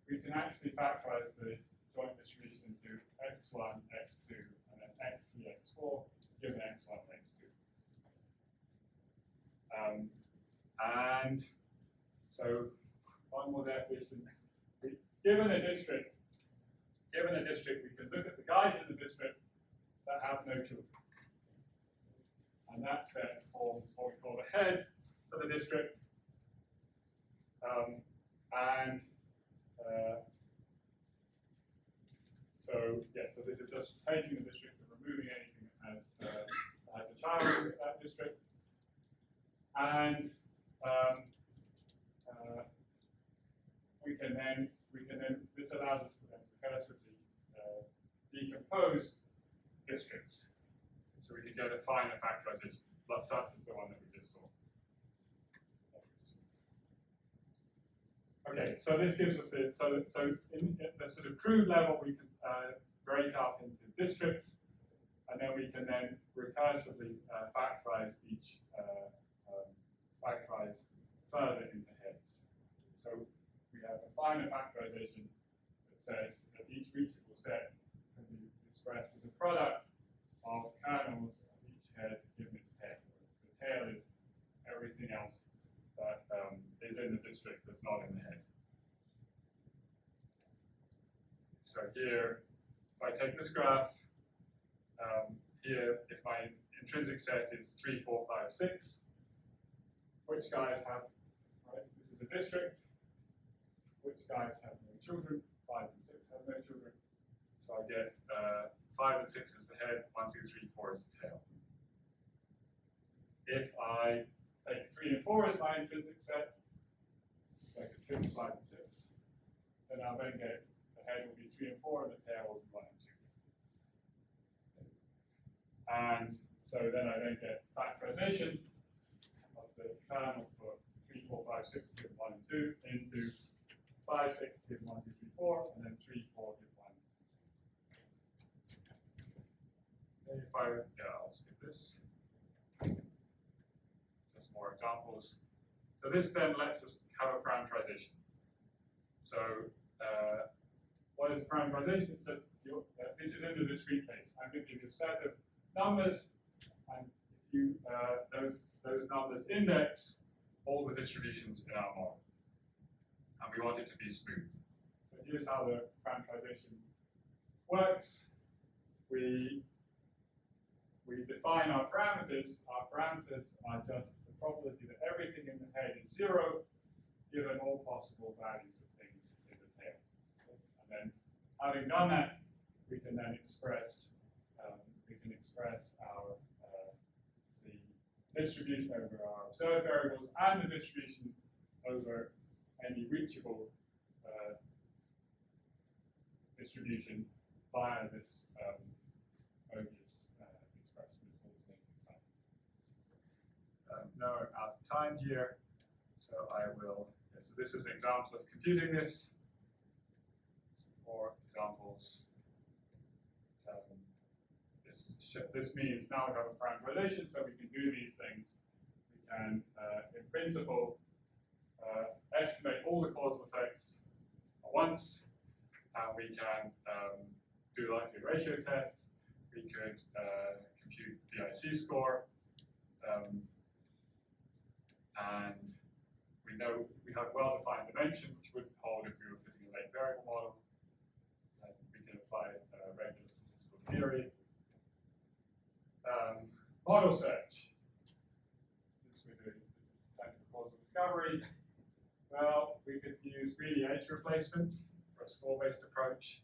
we can actually factorize the joint distribution into x1, x2, and then x3, x4, given x1 and x2. And so one more definition. Given a district, we can look at the guys in the district that have no children. And that set forms what we call the head of the district. So this is just taking the district and removing anything that has a child in that district. And this allows us to then recursively decompose districts. So we can get a finer factorization, but such as the one that we just saw. Okay, so this gives us it. So in the sort of crude level, we can break up into districts, and then we can then recursively factorize each, factorize further into heads. So we have a finer factorization that says that each reachable set can be expressed as a product of kernels of each head given its tail. The tail is everything else that is in the district that's not in the head. So here, if I take this graph, here, if my intrinsic set is 3, 4, 5, 6, which guys have, right, this is a district, which guys have no children, 5 and 6 have no children. So I get 5 and 6 is the head, 1, 2, 3, 4 is the tail. If I take 3 and 4 as my intrinsic set, so I can fix 5 and 6, then I'll then get the head will be 3 and 4 and the tail will be 1 and 2. And so then I then get factorization of the kernel for 3, 4, 5, 6 give 1 and 2 into 5, 6 give 1, 2, 3, 4, and then 3, 4 give 1. If I'll skip this. Just more examples. So this then lets us have a parameterization. So what is parameterization? It's just this is in the discrete case. I'm going to give you a set of numbers, and if you those numbers index all the distributions in our model, and we want it to be smooth. So here's how the parameterization works. We define our parameters. Our parameters are just the probability that everything in the head is 0, given all possible values of things in the tail. And then, having done that, we can then express our the distribution over our observed variables and the distribution over any reachable distribution via this obvious expression, this alternating sign. Now we're out of time here, so I will. Yeah, so this is an example of computing this. Some more examples. This means now we have a parameterization, so we can do these things. We can, in principle, estimate all the causal effects at once, and we can do likelihood ratio tests. We could compute the IC score, and we know we have well-defined dimension, which wouldn't hold if we were fitting a late variable model. We can apply regular statistical theory. Model search. Since we're doing this is the Center for Causal Discovery, well, we could use greedy edge replacement for a score-based approach.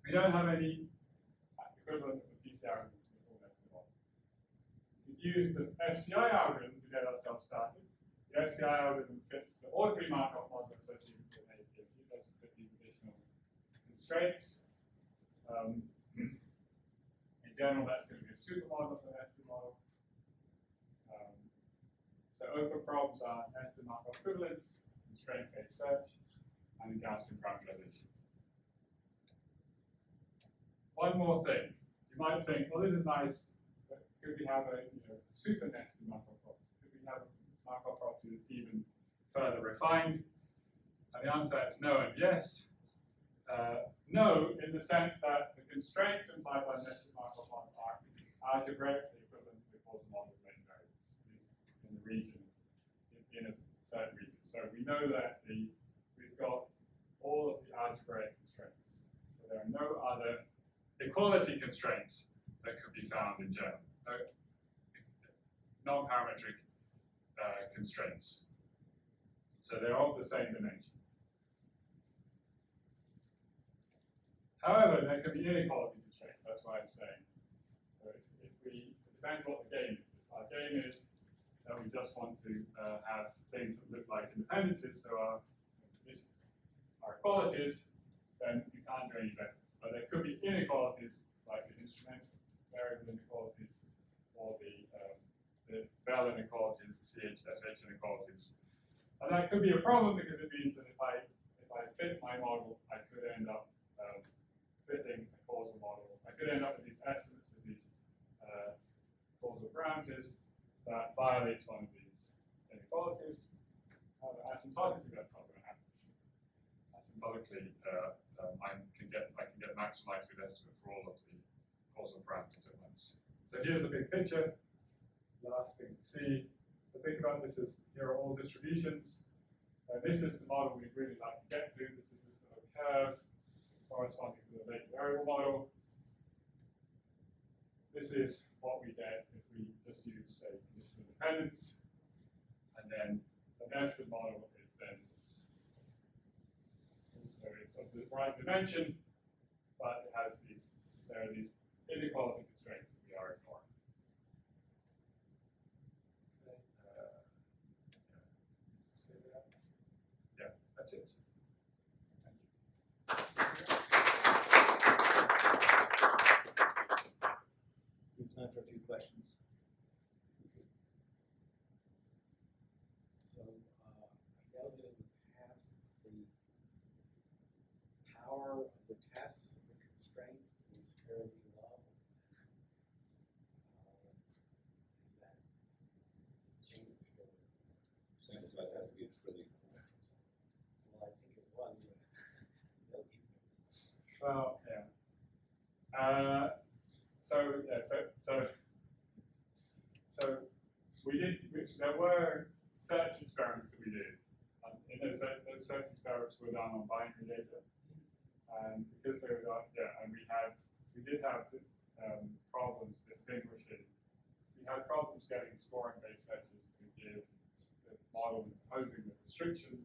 We don't have any equivalent of the PCR before that's the model. We could use the FCI algorithm to get ourselves started. The FCI algorithm fits the ordinary Markov model associated with an APM. It doesn't fit these additional constraints. In general, that's going to be a supermodel for an nested model. So open problems are nested Markov equivalence, constraint-based search, and Gaussian parameterization. One more thing. You might think, well, this is nice, but could we have a super nested Markov property? Could we have a Markov property that's even further refined? And the answer is no and yes. No, in the sense that the constraints implied by nested Markov model are algebraically equivalent to the causal model of many variables, at least in the region, in a certain region. So we know that we've got all of the algebraic constraints. So there are no other equality constraints that could be found in general. No non-parametric constraints. So they're of the same dimension. However, there can be inequality constraints. That's why I'm saying. So it depends what the game is. If our game is that we just want to have things that look like independencies, so our equalities, then we can't do any better. But there could be inequalities, like the instrumental variable inequalities, or the Bell inequalities, SH inequalities. And that could be a problem because it means that if I fit my model, I could end up fitting a causal model. I could end up with these estimates of these causal parameters that violates one of these inequalities. Asymptotically, that's not going to happen. Asymptotically, I can get maximized with estimate for all of the causal parameters at once. So here's a big picture. Last thing to see. So think about this as here are all distributions. This is the model we'd really like to get to. This is this little curve corresponding to the latent variable model. This is what we get if we just use, say, independence. And then the nested model is then this. So it's of the right dimension, but it has there are these inequality constraints that we are ignoring. Yeah, that's it. Thank you. We have time for a few questions. So, I know that in the past, the power of the tests, the constraints, was fairly low. Has that changed? Sample size has to be a trillion. Well, I think it was. Well, yeah. So there were search experiments that we did. In those search experiments were done on binary data, and because they were done, and we did have problems distinguishing. We had problems getting scoring-based searches to give the model imposing the restriction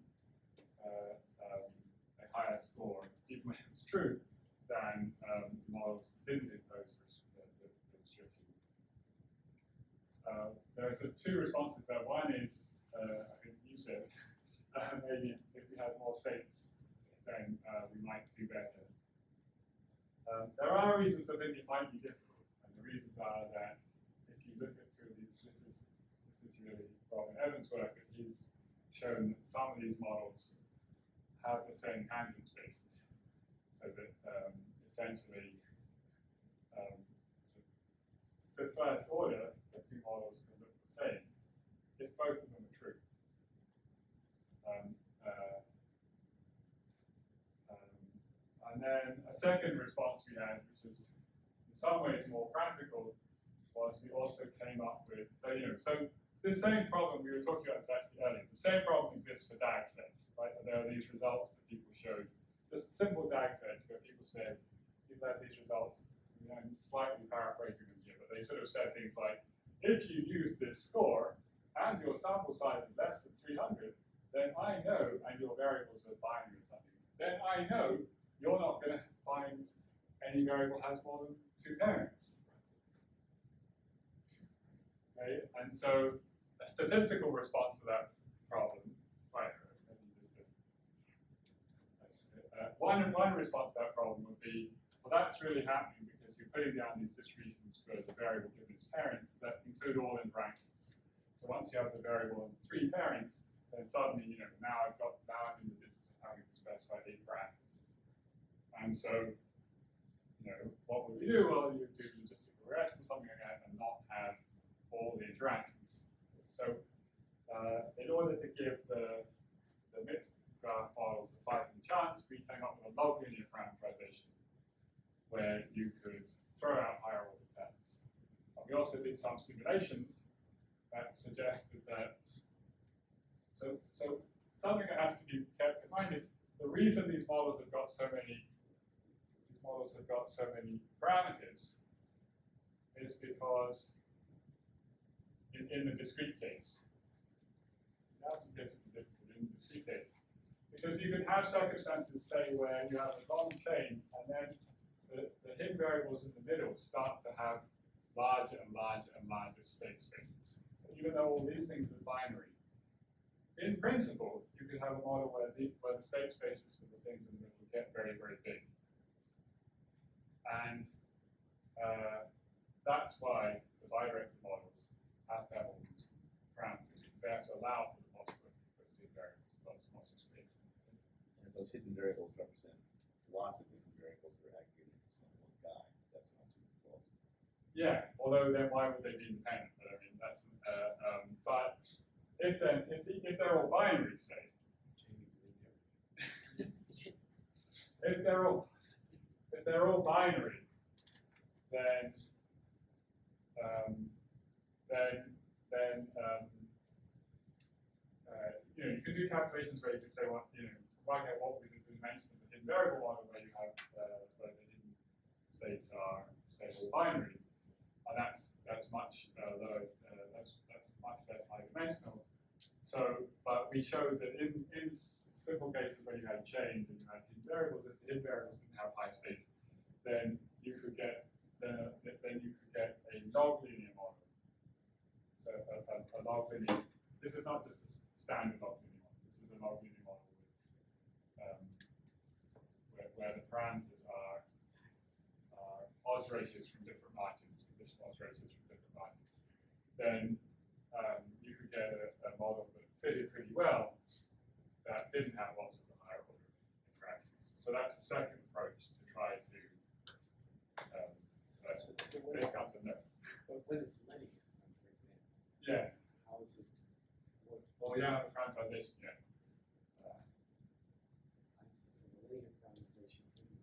a higher score, even when it was true, than models didn't impose the restriction. There are two responses there. One is, I think you said, maybe if we had more states, then we might do better. There are reasons I think it might be difficult, and the reasons are that if you look at two of these, this is really Robin Evans' work, and he's shown that some of these models have the same tangent spaces, so that essentially, to first order, the two models can look the same if both of them are true. And then a second response we had, which is in some ways more practical, was we also came up with, so this same problem we were talking about actually earlier, the same problem exists for DAG sets, right? And there are these results that people showed, just simple DAG sets where people said, people have these results, I'm slightly paraphrasing them here, but they sort of said things like, if you use this score and your sample size is less than 300, then I know, and your variables are binary or something, then I know you're not going to find any variable has more than 2 parents. Okay? And so a statistical response to that problem, right, one response to that problem would be, well, that's really happening because you're putting down these distributions for the variable given its parents that include all interactions. So once you have the variable in 3 parents, then suddenly, now I'm in the business of having to specify 8 parameters. And so, what would we do? Well, you would do logistical regression or something like that and not have all the interactions. So in order to give the mixed graph models a fighting chance, we came up with a log linear parameterization where you could throw out higher order terms. And we also did some simulations that suggested that, so something that has to be kept in mind is the reason these models have got so many parameters is because in the discrete case, that's a bit difficult in the discrete case, because you can have circumstances, say, where you have a long chain, and then the hidden variables in the middle start to have larger and larger and larger state spaces. So even though all these things are binary, in principle, you could have a model where the state spaces for the things in the middle get very, very big. And that's why the bidirectional models have to have all these parameters. They have to allow for the possibility of those hidden variables, lots of space. And those hidden variables represent lots of different variables that are aggregated into some one guy. That's not too involved. Yeah, although then why would they be independent? But I mean, that's but if they're all binary, say, if they're all binary, then you can do calculations where you can say, well, work out what would be the dimension of the hidden variable model where you have where the hidden states are, say, all binary, and that's much lower. That's much less high dimensional. So, but we showed that in simple cases where you had chains and you had hidden variables, if the hidden variables didn't have high states, then you could get a log linear model. So a log linear. This is not just a standard log linear model. This is a log linear model with where the parameters are odds ratios from different margins, conditional odds ratios from different margins. Then you could get a model that fitted pretty well that didn't have lots of the higher order interactions. So that's the second approach to try to discount some no. But when it's linear, for example, yeah. how is it? Well, we don't have the parameterization yet. So the linear parameterization isn't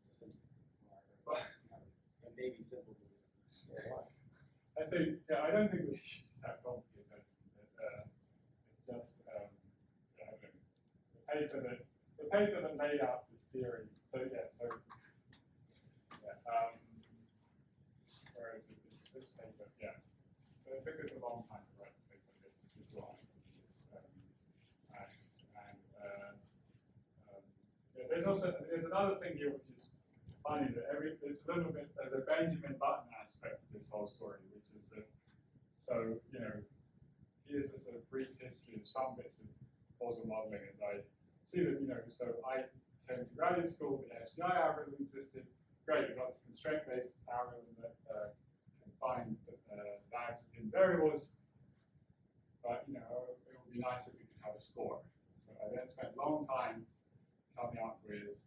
simple, or it may be simple, but I think, I don't think we should be that complicated. It's just the paper that laid out this theory. So yeah, where is it? This paper, yeah. So it took us a long time to write the paper. This line, there's another thing here which is funny that there's a little bit, there's a Benjamin Button aspect of this whole story, which is that, so, here's a sort of brief history of some bits of causal modeling as I see them, so I came to graduate school, the FCI algorithm existed, great, we've got this constraint-based algorithm that can find values within variables, but, it would be nice if we could have a score. So I then spent a long time coming up with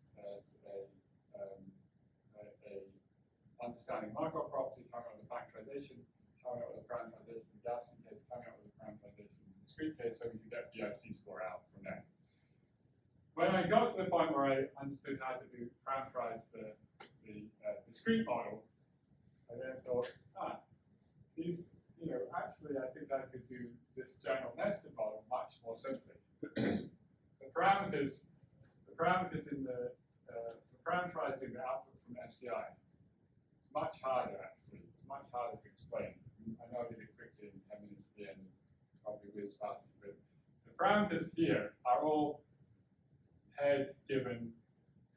understanding Markov property, coming up with factorization, coming up with a parameterization in the Gaussian case, coming up with a parameterization in the discrete case, so we could get the BIC score out from there. When I got to the point where I understood how to parameterize the discrete model, I then thought, these, actually I think I could do this general nested model much more simply. The parameters in for parameterizing the output from FCI, it's much harder actually. It's much harder to explain. I know I did it quickly in 10 minutes at the end, probably whiz past it, but the parameters here are all head given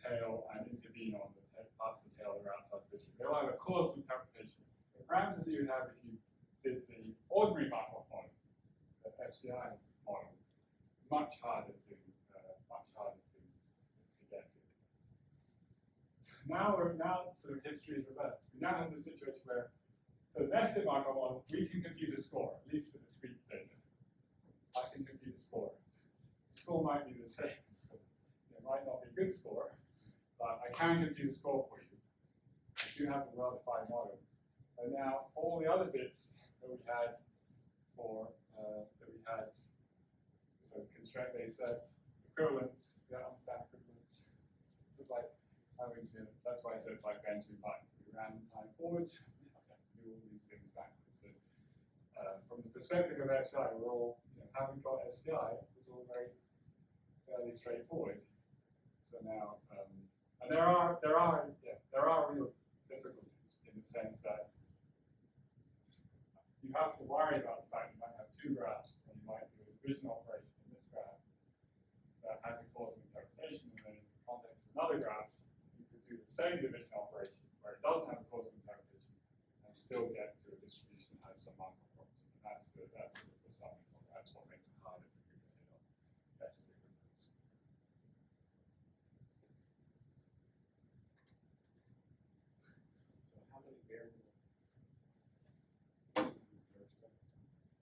tail and intervene on the parts of the tail that are outside the tissue. They all have a causal interpretation. The parameters that you would have if you did the ordinary Markov model, the FCI model, much harder to get to. So now sort of history is reversed. We now have the situation where for the nested Markov model, we can compute a score, at least for the discrete data. I can compute a score. The score might be the same. So it might not be a good score, but I can compute a score for you. I do have a well-defined model. And now all the other bits that we had so constraint-based sets, equivalence, you understand equivalence. It's just like having to, that's why I said it's like Benjamin Button. We ran time forwards, we have to do all these things backwards. So, from the perspective of FCI, we're all, having got FCI, it was all fairly straightforward. So now, and there are real difficulties in the sense that you have to worry about the fact you might have two graphs, and you might do a division operation in this graph that has a causal interpretation, and then in the context of another graph, you could do the same division operation where it doesn't have a causal interpretation and still get to a distribution that has some Markov property. And that's sort of the starting point. That's what makes it harder to figure it out. That's the difference. So how many variables?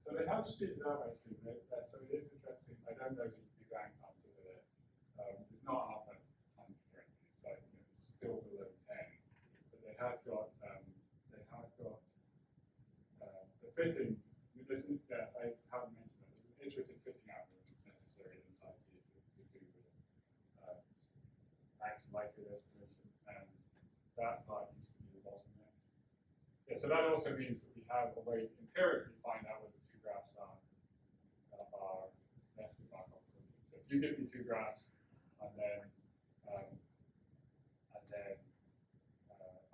So they have split it up actually. So it is interesting. I don't know the exact answer to that. It's not up at 100 currently. It's like it's still below 10. But they have got the fitting. I haven't mentioned that. There's an iterative fitting algorithm that's necessary inside the to do with maximum likelihood estimation, and that part needs to be the bottleneck. Yeah, so that also means that we have a way to empirically find out what the two graphs are nested Markov equivalent. So if you give me two graphs and then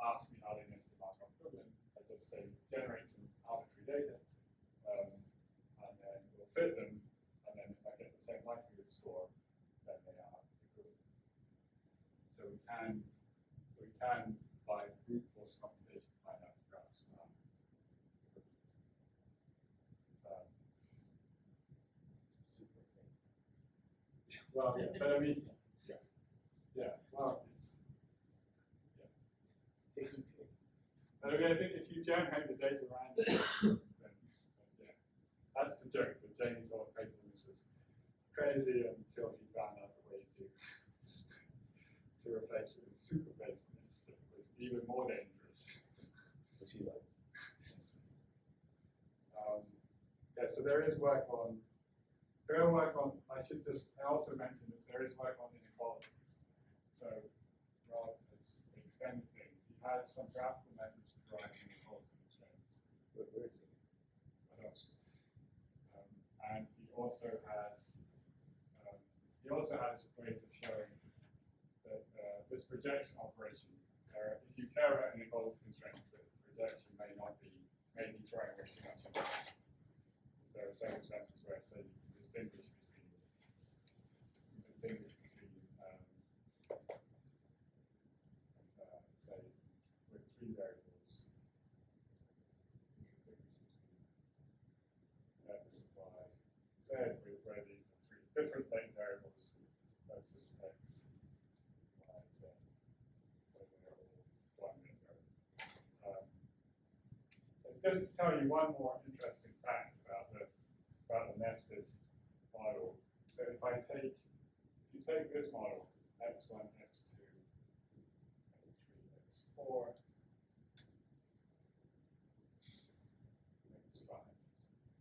ask me how they nested Markov equivalent, I just say generate some arbitrary data, and then we'll fit them, and then if I get the same likelihood score, then they are equivalent. So we can by brute force computation find out the graphs. Well, yeah, but I mean, well, it's, But I mean, I think if you generate the data randomly, then yeah, that's the joke. That James Orr created this was crazy until he found out the way to replace it with super basedness that was even more dangerous. Which he likes. Yes. Yeah, so there is work on. I also mentioned this. There is work on inequalities. So Rob has extended things. He has some graphical methods to derive inequality constraints. Where is it? And he also has ways of showing that this projection operation, if you care about inequality constraints, that projection may be throwing away too much information. There are circumstances where, say, you can distinguish between say, with three variables, x, y, z, where these are three different length variables versus x, y, z, where they're all one length variable. Just to tell you one more interesting fact about the nested model. So if you take this model, x1, x2, x3, x4, x5.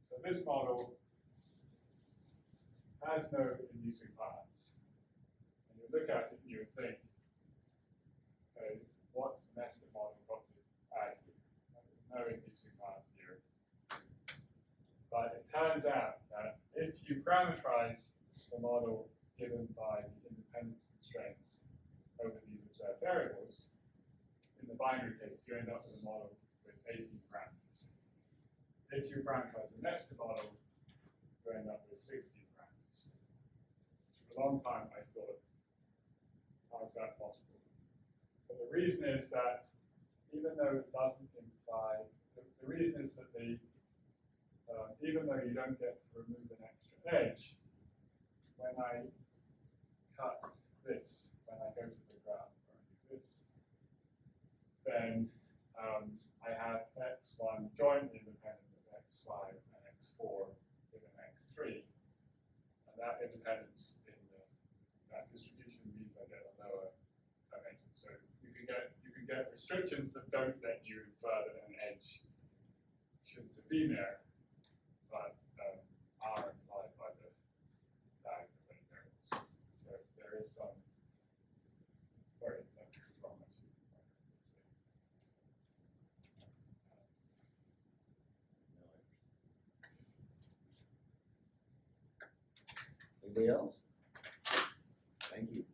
So this model has no inducing paths. And you look at it and you would think, okay, what's the nested model got to add here? There's no inducing paths here. But it turns out that if you parameterize the model given by the independence constraints over these observed variables, in the binary case, you end up with a model with 18 parameters. If you parameterize the nested model, you end up with 16 parameters. For a long time, I thought, how is that possible? But the reason is that even though it doesn't imply, the reason is that even though you don't get to remove an extra edge, when I cut this, when I go to the graph where I do this, then I have x1 jointly independent of x5 and x4 given x3. And that independence in that distribution means I get a lower dimension. So you can get restrictions that don't let you infer that an edge shouldn't have been there, but are implied by the value of the variables. So there is some. Sorry, that's wrong. Anybody else? Thank you.